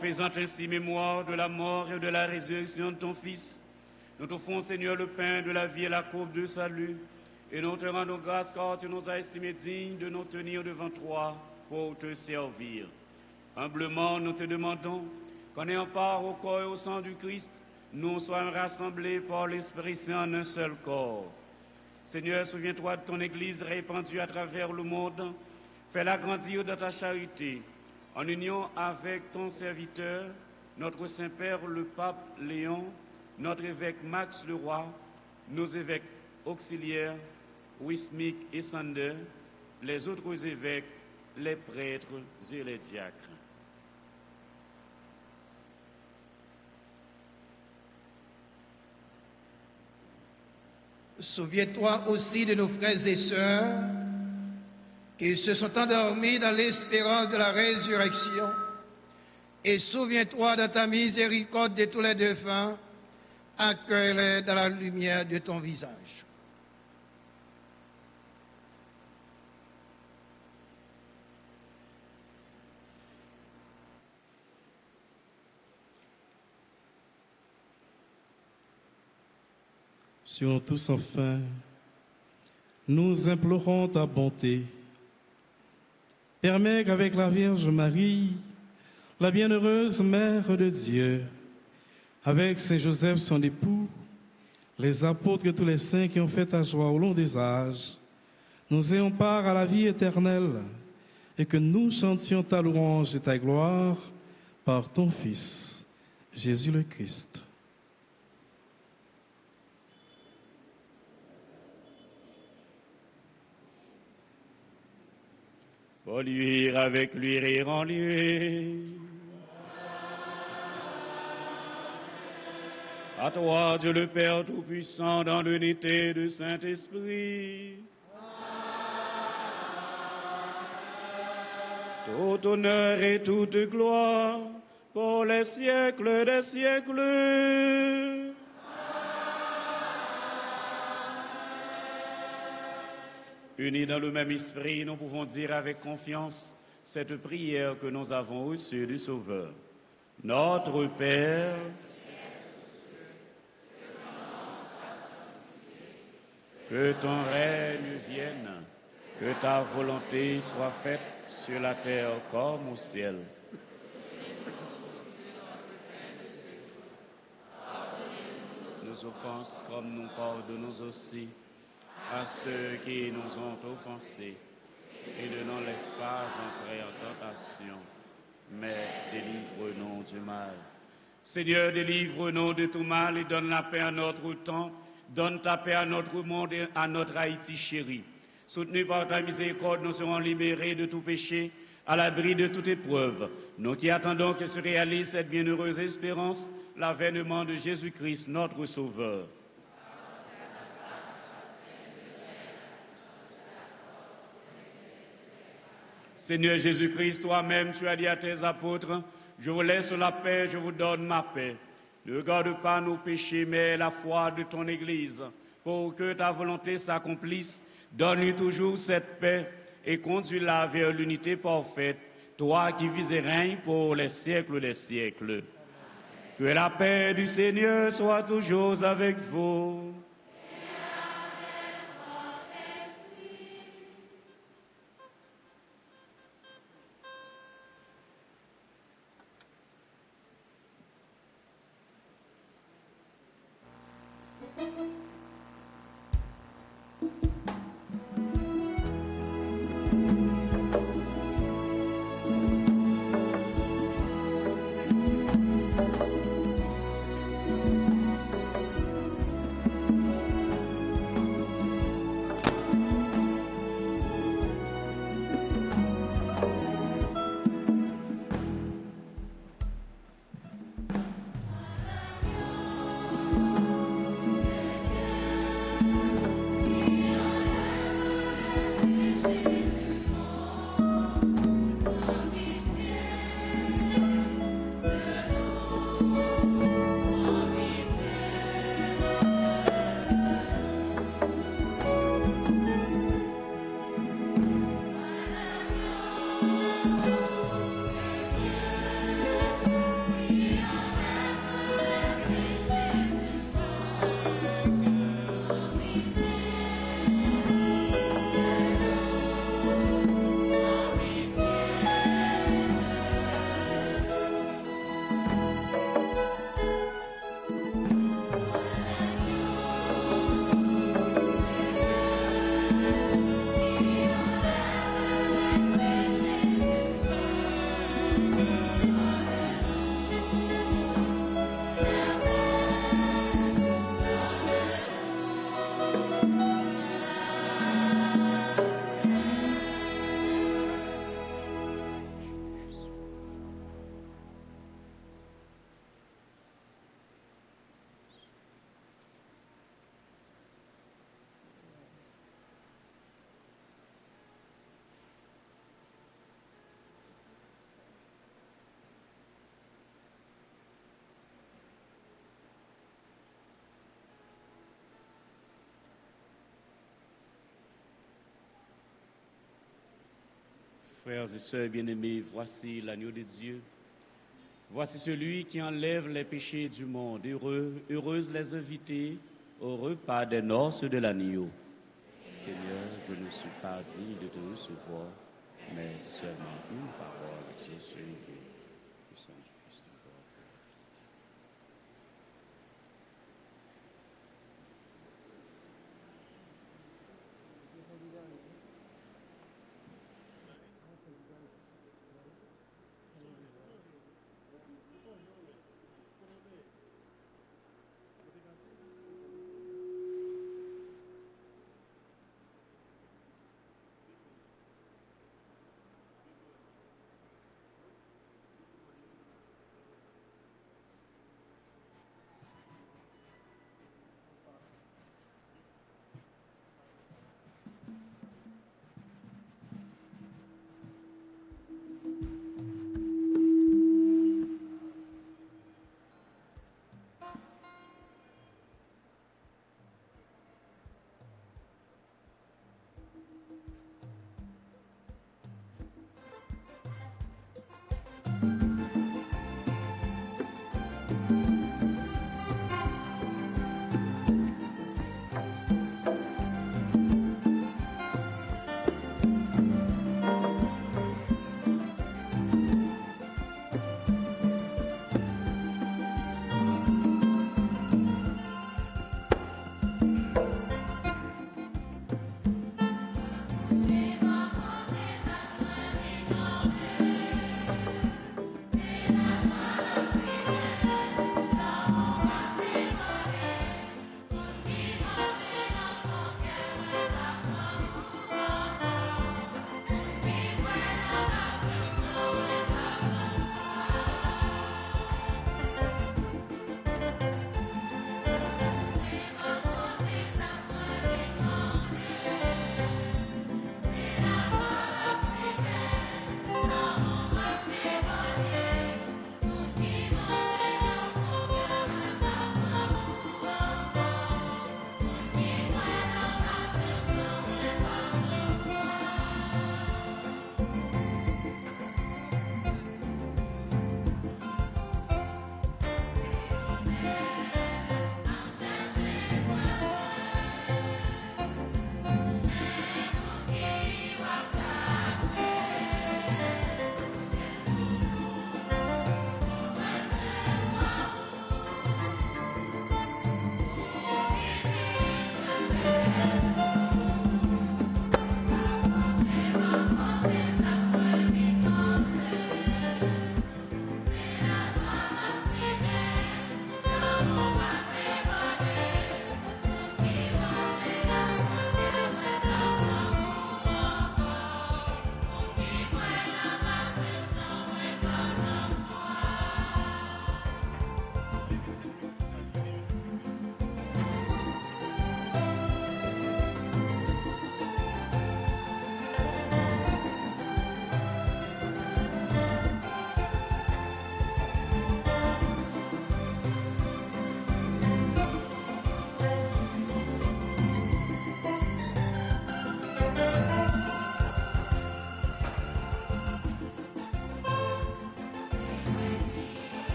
Faisant ainsi mémoire de la mort et de la résurrection de ton Fils, nous t'offrons, Seigneur, le pain de la vie et la coupe de salut, et nous te rendons grâce car tu nous as estimés dignes de nous tenir devant toi pour te servir. Humblement, nous te demandons qu'en ayant part au corps et au sang du Christ, nous soyons rassemblés par l'Esprit Saint en un seul corps. Seigneur, souviens-toi de ton Église répandue à travers le monde, fais-la grandir dans ta charité, en union avec ton serviteur, notre Saint-Père, le Pape Léon, notre évêque Max Leroy, nos évêques auxiliaires, Wismik et Sander, les autres évêques, les prêtres et les diacres. Souviens-toi aussi de nos frères et sœurs qui se sont endormis dans l'espérance de la résurrection. Et souviens-toi de ta miséricorde de tous les défunts, accueille-les dans la lumière de ton visage. Sur tous enfin, nous implorons ta bonté. Permets qu'avec la Vierge Marie, la bienheureuse Mère de Dieu, avec Saint Joseph son époux, les apôtres et tous les saints qui ont fait ta joie au long des âges, nous ayons part à la vie éternelle et que nous chantions ta louange et ta gloire par ton Fils, Jésus le Christ. Pour luire avec lui, rire en lui. À toi, Dieu le Père Tout-Puissant, dans l'unité du Saint-Esprit. Tout honneur et toute gloire pour les siècles des siècles. Unis dans le même esprit, nous pouvons dire avec confiance cette prière que nous avons reçue du Sauveur. Notre Père, que ton règne vienne, que ta volonté soit faite sur la terre comme au ciel. Nos offenses comme nous pardonnons aussi à ceux qui nous ont offensés, et ne nous laisse pas entrer en tentation, mais délivre-nous du mal. Seigneur, délivre-nous de tout mal et donne la paix à notre temps. Donne ta paix à notre monde et à notre Haïti chéri. Soutenus par ta miséricorde, nous serons libérés de tout péché, à l'abri de toute épreuve. Nous qui attendons que se réalise cette bienheureuse espérance, l'avènement de Jésus-Christ, notre Sauveur. Seigneur Jésus-Christ, toi-même, tu as dit à tes apôtres, je vous laisse la paix, je vous donne ma paix. Ne garde pas nos péchés, mais la foi de ton Église, pour que ta volonté s'accomplisse. Donne-lui toujours cette paix et conduis-la vers l'unité parfaite, toi qui vis et règnes pour les siècles des siècles. Que la paix du Seigneur soit toujours avec vous. Frères et sœurs bien-aimés, voici l'agneau de Dieu. Voici celui qui enlève les péchés du monde. Heureuses les invités au repas des noces de l'agneau. Seigneur, je ne suis pas digne de te recevoir, mais seulement une parole, Jésus.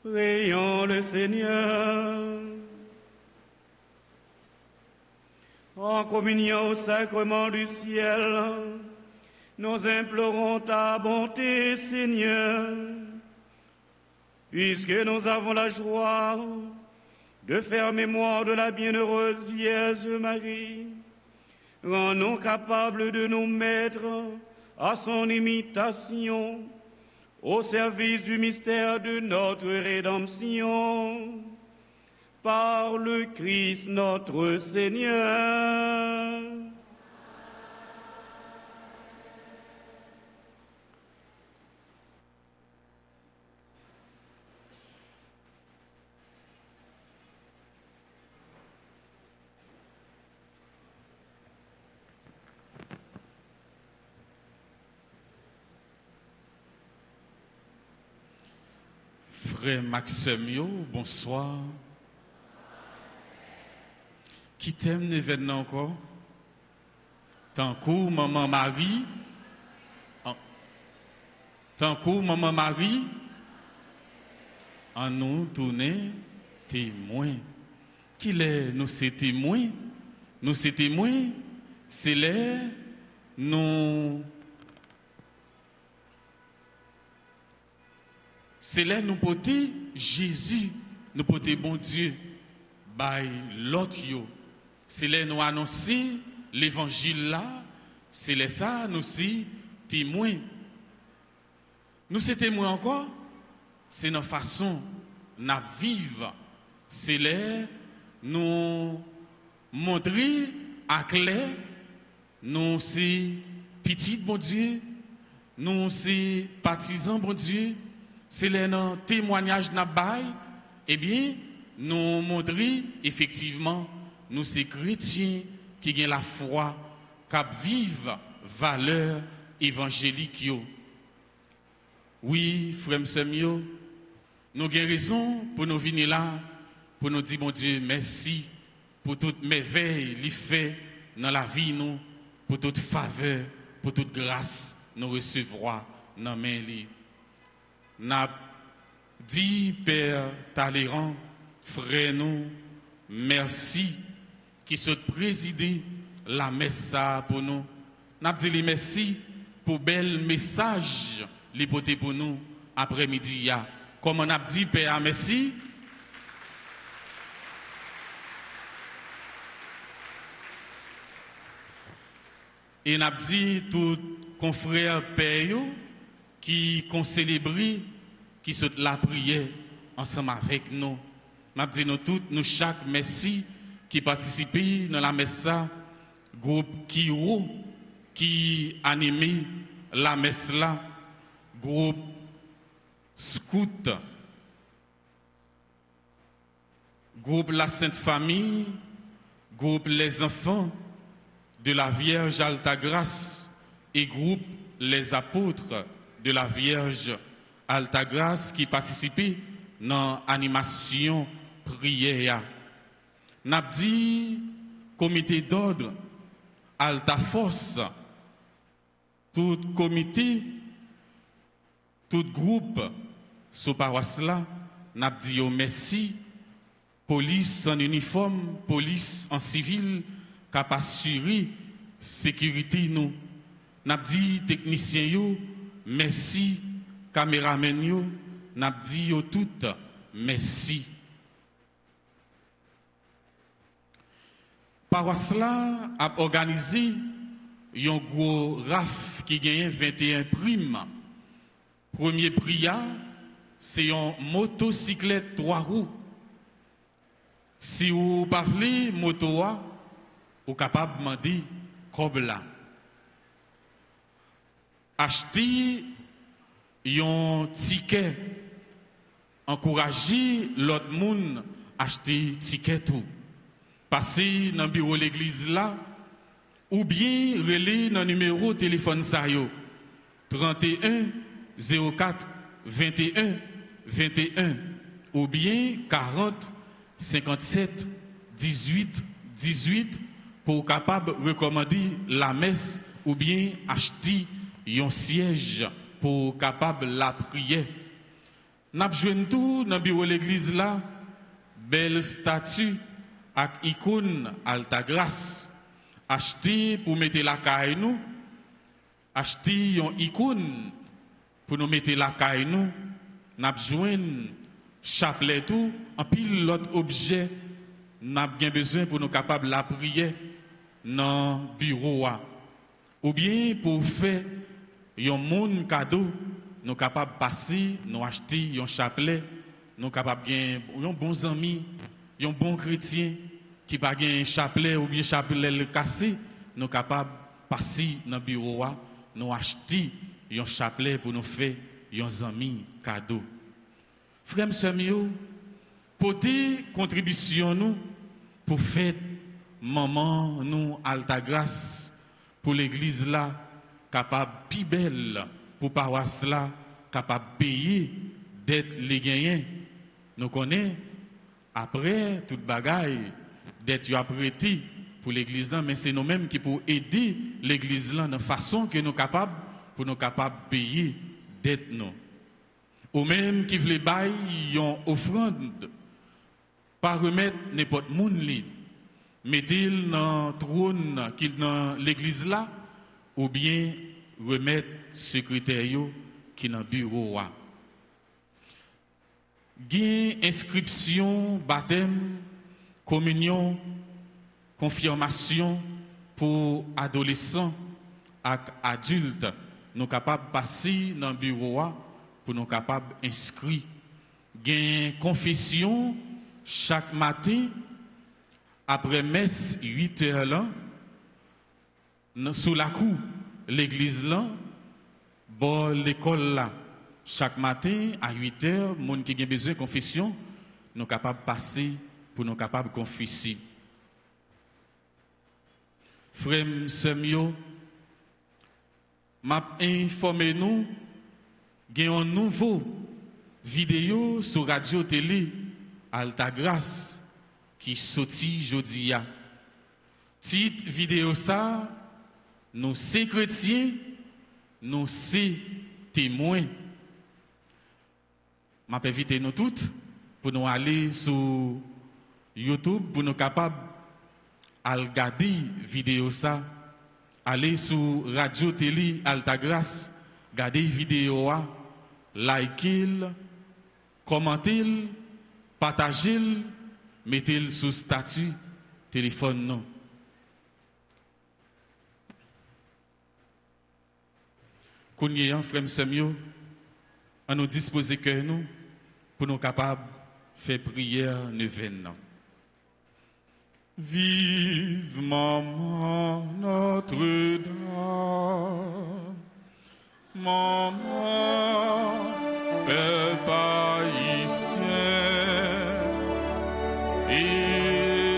Prions le Seigneur. En communion au sacrement du ciel, nous implorons ta bonté, Seigneur, puisque nous avons la joie de faire mémoire de la bienheureuse Vierge Marie. Rends-nous capables de nous mettre à son imitation, au service du mystère de notre rédemption, par le Christ notre Seigneur. Frère Maximio, bonsoir. Qui t'aime l'événement encore? Tant que maman Marie, en nous tourner témoins. Qui l'est nous ces témoins? Nous ces témoins, c'est les nous. C'est là nous porter Jésus, nous porter bon Dieu, by l'autre yo. C'est là nous annoncer l'évangile là, c'est là ça nous si témoins. Nous ces témoins encore, c'est notre façon de vivre. C'est là nous montrer à clair, nous c'est petit bon Dieu, nous c'est partisans bon Dieu. C'est le témoignage de bail, eh bien, nous montrer effectivement, nous ces chrétiens qui ont la foi, qui vivent valeurs évangéliques. Oui, frère Semio, nous avons raison pour nous venir là, pour nous dire, mon Dieu, merci pour toute merveille qu'il fait dans la vie, nous, pour toute faveur, pour toute grâce, nous recevoir dans main li. N'a dit Père Talleyrand, frère nous, merci qui se présider la messe pour nous. N'a dit les merci pour bel message les porter pour nous après-midi. Comme on a dit Père merci. Et n'a dit tout confrère Père qui ont célébré, qui sont la prière ensemble avec nous. M'a dit nous tous, nous chaque merci qui participent dans la messe, groupe Kiro qui anime la messe là, groupe Scout, groupe La Sainte Famille, groupe Les Enfants de la Vierge Altagrace et groupe Les Apôtres de la Vierge Altagrace qui participait dans l'animation prière. N'a dit comité d'ordre Alta Force, tout comité, tout groupe sous paroisse là, n'a dit merci, police en uniforme, police en civil, qui a assuré sécurité nous. N'a dit technicien yo, merci, caméramen yo, n'a dit yo tout, merci. Paroisse là a organisé un gros RAF qui gagne 21 primes. Premier prix, c'est une motocyclette 3 roues. Si vous parlez moto, vous êtes capable de demander comme là. Acheter un ticket, encourager l'autre monde à acheter ticket tout. Passer dans le bureau de l'église là, ou bien relais dans le numéro de téléphone ça yo, 31 04 21 21, ou bien 40 57 18 18 pour capable recommander la messe ou bien acheter un siège pour capable la prière. N'a besoin tout dans bureau l'église là, belle statue avec icône alta grâce. Acheter pour mettre la caille nous, acheter une icône pour nous mettre la caille nous, n'a besoin chapelet tout, en pile l'autre objet n'a bien besoin pour nous capables la prière dans bureau ou bien pour faire un monde cadeau nous capables passer nous acheter un chapelet nous capables bien un bon ami un bon chrétien qui pas un chapelet ou bien chapelet le cassé nous capables passer dans bureau nous acheter un chapelet pour nous faire un ami cadeau. Frère Samuel, pour des contributions nous pour faire maman nous alta grâce pour l'église là capable plus belle pour paroisse là capable payer d'être les gagnants nous connaît après toute bagaille d'être apprêté pour l'église là mais c'est nous mêmes qui pour aider l'église là de façon que nous capables pour nous capables payer d'être nous ou même qui veut bailler une offrande pas remettre n'importe monde li mettez-le dans trône qui dans l'église là ou bien remettre secrétaire qui dans bureau là. Gain inscription, baptême, communion, confirmation pour adolescents et adultes, nous capables de passer dans le bureau pour nous capables d'inscrire. Gain confession chaque matin après messe 8 heures là sous la cour l'église là bon l'école là chaque matin à 8 heures monde qui a besoin de confession nous capable passer pour nous capable confesser. Frère Samuel m'a informé nous gagne un nouveau vidéo sur radio télé Alta Grâce qui sorti jodi a. Titre vidéo ça nous c'est chrétiens, nous c'est témoins. M'a invité nous toutes pour nous aller sur YouTube pour nous capables à regarder vidéo ça, aller sur radio télé Alta Grâce, regarder vidéo a, like-il, commenter, partager, mettez-le sous statut téléphone non. Kounye frère Samuel, à nous disposer que nous pour nous capables faire prière neuvaine. Vive maman Notre-Dame, maman Père Païtien,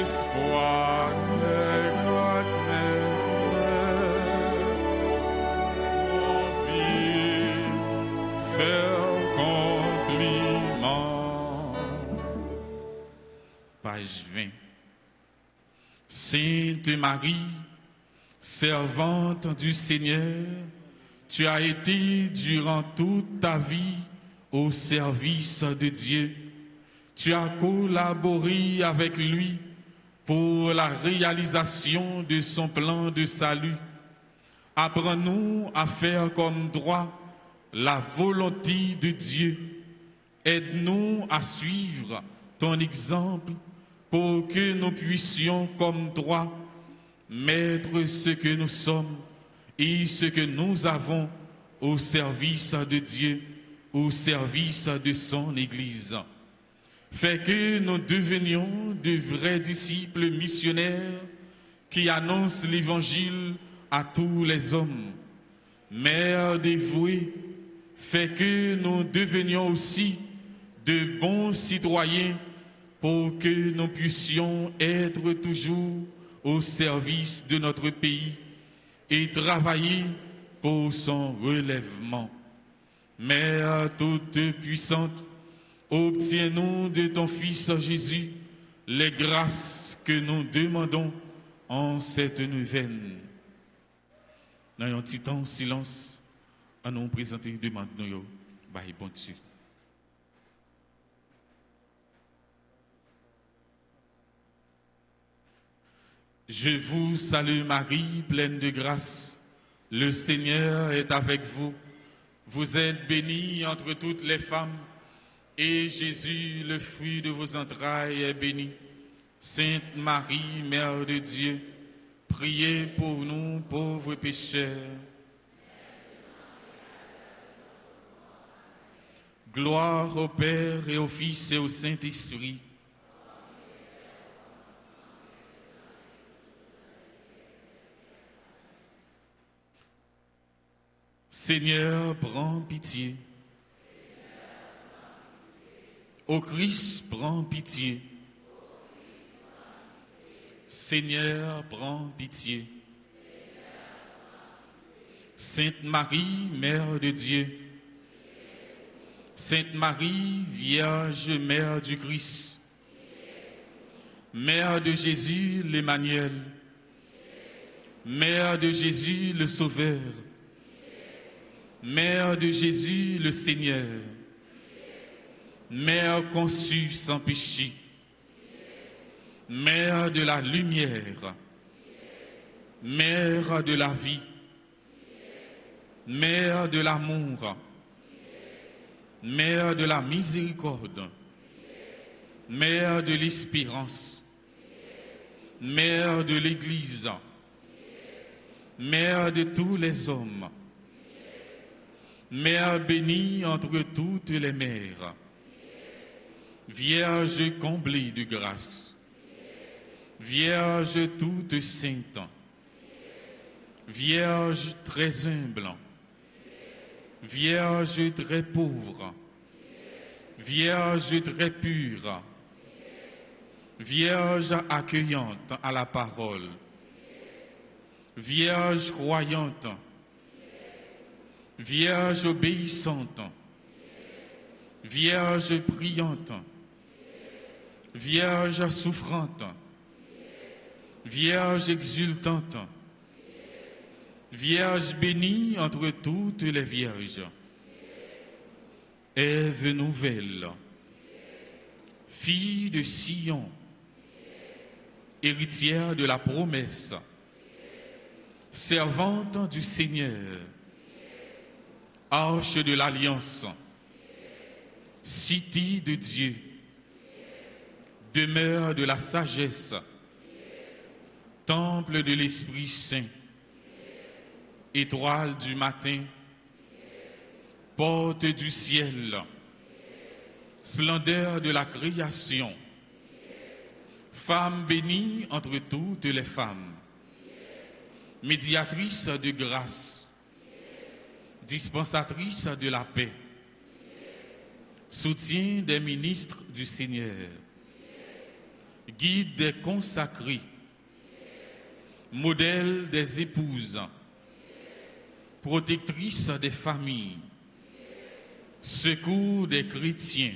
espoir de grandesse, mon vie, faire compliment. Page 20. Sainte Marie, servante du Seigneur, tu as été durant toute ta vie au service de Dieu. Tu as collaboré avec lui pour la réalisation de son plan de salut. Apprends-nous à faire comme droit la volonté de Dieu. Aide-nous à suivre ton exemple pour que nous puissions comme droit mettre ce que nous sommes et ce que nous avons au service de Dieu, au service de son Église. Fais que nous devenions de vrais disciples missionnaires qui annoncent l'Évangile à tous les hommes. Mère dévouée, fais que nous devenions aussi de bons citoyens pour que nous puissions être toujours au service de notre pays et travailler pour son relèvement. Mère toute puissante, obtiens-nous de ton Fils Jésus les grâces que nous demandons en cette neuvaine. Dans un petit temps, silence, à nous présenter, demande-nous, bon Dieu. Je vous salue Marie, pleine de grâce. Le Seigneur est avec vous. Vous êtes bénie entre toutes les femmes, et Jésus, le fruit de vos entrailles, est béni. Sainte Marie, Mère de Dieu, priez pour nous pauvres pécheurs. Gloire au Père et au Fils et au Saint-Esprit. Seigneur, prends pitié. Ô Christ, prends pitié. Seigneur, prends pitié. Sainte Marie, Mère de Dieu, Sainte Marie, Vierge, Mère du Christ, Mère de Jésus l'Emmanuel, Mère de Jésus le Sauveur, Mère de Jésus le Seigneur, Mère conçue sans péché, Mère de la lumière, Mère de la vie, Mère de l'amour, Mère de la miséricorde, Mère de l'espérance, Mère de l'Église, Mère de tous les hommes, Mère bénie entre toutes les mères, Vierge comblée de grâce, Vierge toute sainte, Vierge très humble, Vierge très pauvre, Vierge très pure, Vierge accueillante à la parole, Vierge croyante, Vierge obéissante, Vierge priante, Vierge souffrante, Vierge exultante, Vierge bénie entre toutes les vierges, Ève nouvelle, fille de Sion, héritière de la promesse, servante du Seigneur, arche de l'alliance, cité de Dieu, demeure de la sagesse, temple de l'Esprit Saint, étoile du matin, porte du ciel, splendeur de la création, femme bénie entre toutes les femmes, médiatrice de grâce, dispensatrice de la paix, soutien des ministres du Seigneur, guide des consacrés, modèle des épouses, protectrice des familles, secours des chrétiens,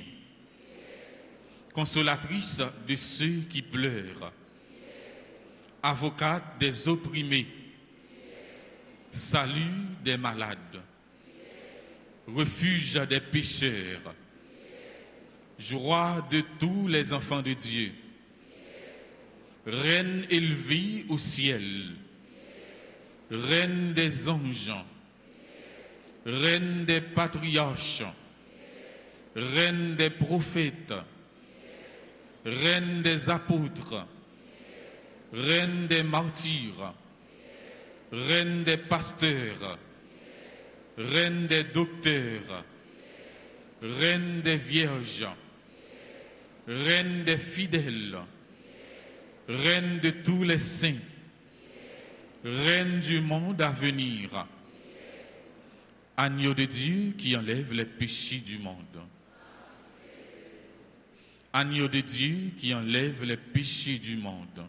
consolatrice de ceux qui pleurent, avocate des opprimés, salut des malades, refuge des pécheurs, joie de tous les enfants de Dieu, reine élevée au ciel, reine des anges, reine des patriarches, reine des prophètes, reine des apôtres, reine des martyrs, reine des pasteurs, reine des docteurs, reine des vierges, reine des fidèles, reine de tous les saints, reine du monde à venir, agneau de Dieu qui enlève les péchés du monde. Agneau de Dieu qui enlève les péchés du monde.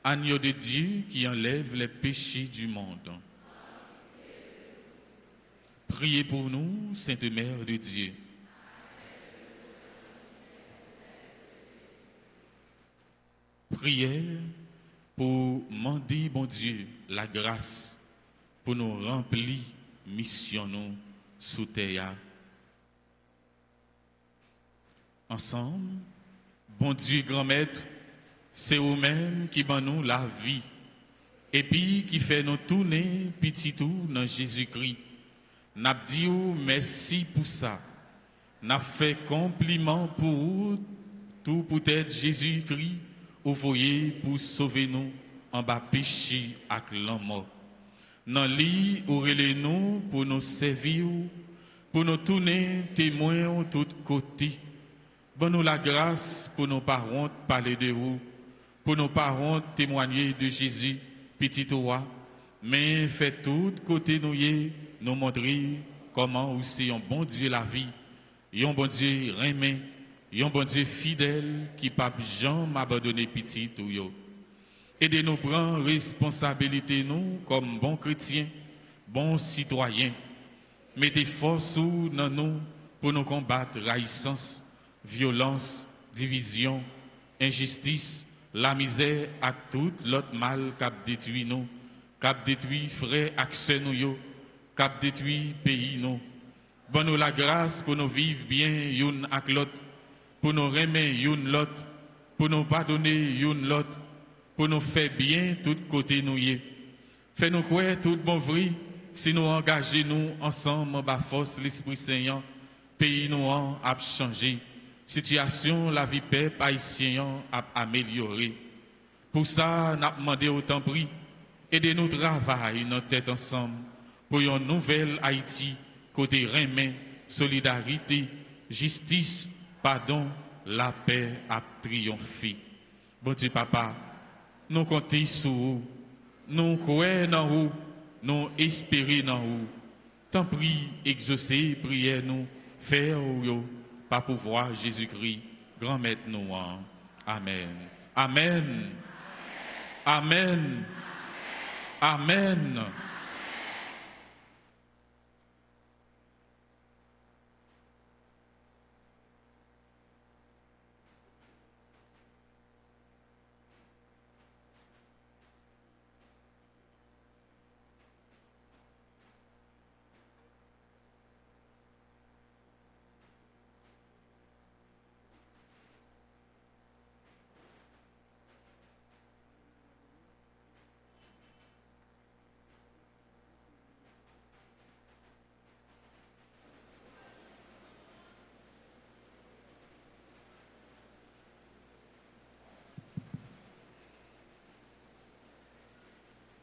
Agneau de Dieu qui enlève les péchés du monde. Priez pour nous, Sainte Mère de Dieu. Priez pour demander, bon Dieu, la grâce pour nous remplir mission nous sous terre. Ensemble, bon Dieu grand maître, C'est vous-même qui ban nous la vie. Et puis qui fait nous tourner petit tout dans Jésus-Christ. N'a dit merci pour ça. N'a fait compliment pour vous, tout peut-être Jésus-Christ, vous voyez pour sauver nous en bas péché avec la mort. Dans lit ou nous pour nous servir, pour nous tourner témoins de tous côtés. Bon nous la grâce pour nos parents parler de vous, pour nos parents témoigner de Jésus. Petit roi, mais fait tout côté nous montrer comment aussi un bon Dieu la vie, un bon Dieu remet, un bon Dieu fidèle qui ne peut jamais abandonner petit tout yo. Et de nous prendre responsabilité nous comme bons chrétiens, bons citoyens. Mettez force dans nous pour nous combattre raïssance, violence, division, injustice, la misère et tout l'autre mal qui détruit nous, qui détruit frères et nous, qui détruit pays nous. Bon nous la grâce pour nous vivre bien une avec l'autre, pour nous remettre une l'autre, pour nous pardonner une l'autre, pour nous faire bien tout côté nous. Fais-nous croire tout bon vrai, si nous engageons nous ensemble par force l'Esprit Saint, pays nous a changé. Situation, la vie peuple haïtien a amélioré. Pour ça, nous avons demandé autant prix et de nous travailler notre tête ensemble pour une nouvelle Haïti, côté remet, solidarité, justice, pardon, la paix a triomphé. Bon Dieu, papa, nous comptons sur vous, nous croyons dans vous, nous espérons dans vous. Tant pis, exaucer, prière nous, faire ou par pouvoir Jésus-Christ, grand maître nous. Amen. Amen. Amen. Amen.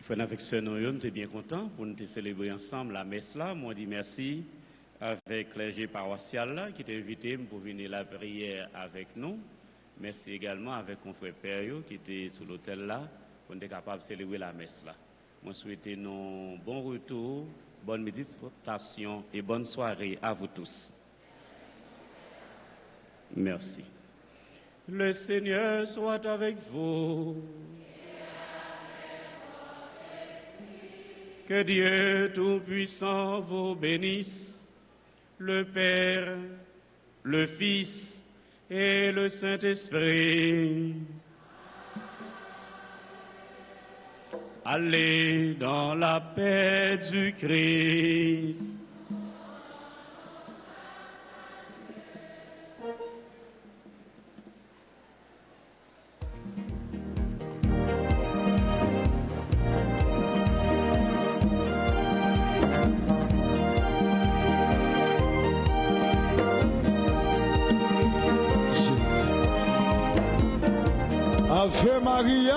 Frère avec sœur nous sommes bien contents pour nous célébrer ensemble la messe là. Moi dis merci avec le clergé paroissial là qui t'a invité pour venir la prière avec nous. Merci également avec mon frère Pério qui était sur l'hôtel là pour être capable de célébrer la messe là. Moi souhaite nous bon retour, bonne méditation et bonne soirée à vous tous. Merci. Le Seigneur soit avec vous. Que Dieu Tout-Puissant vous bénisse, le Père, le Fils et le Saint-Esprit. Allez dans la paix du Christ. Ave Maria.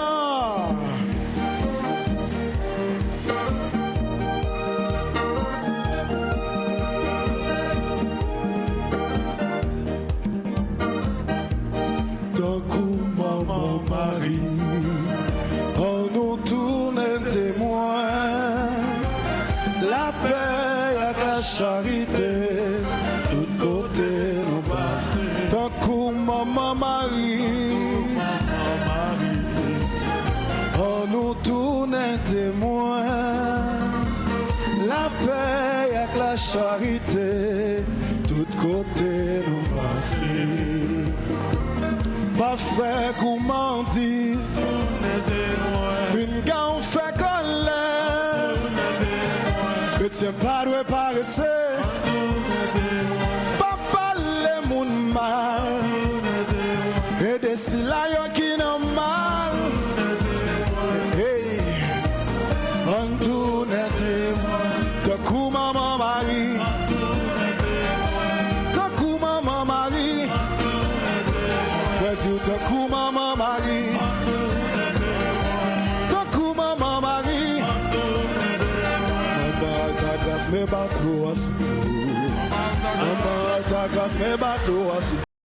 Tant que maman Marie, on nous tourne témoin, la paix et la charité, tout côté nous passe. Tant que maman Marie, nous tourne témoin, la paix et la charité, tout côté nous passer. Pas fait comment dire, une gamme fait colère, que tiens pas de paraître, pas parler mon mal, et des silayon qui n'ont mal. grâce, mes bateaux à sous. Maman, ta grâce, mes bateaux à sous.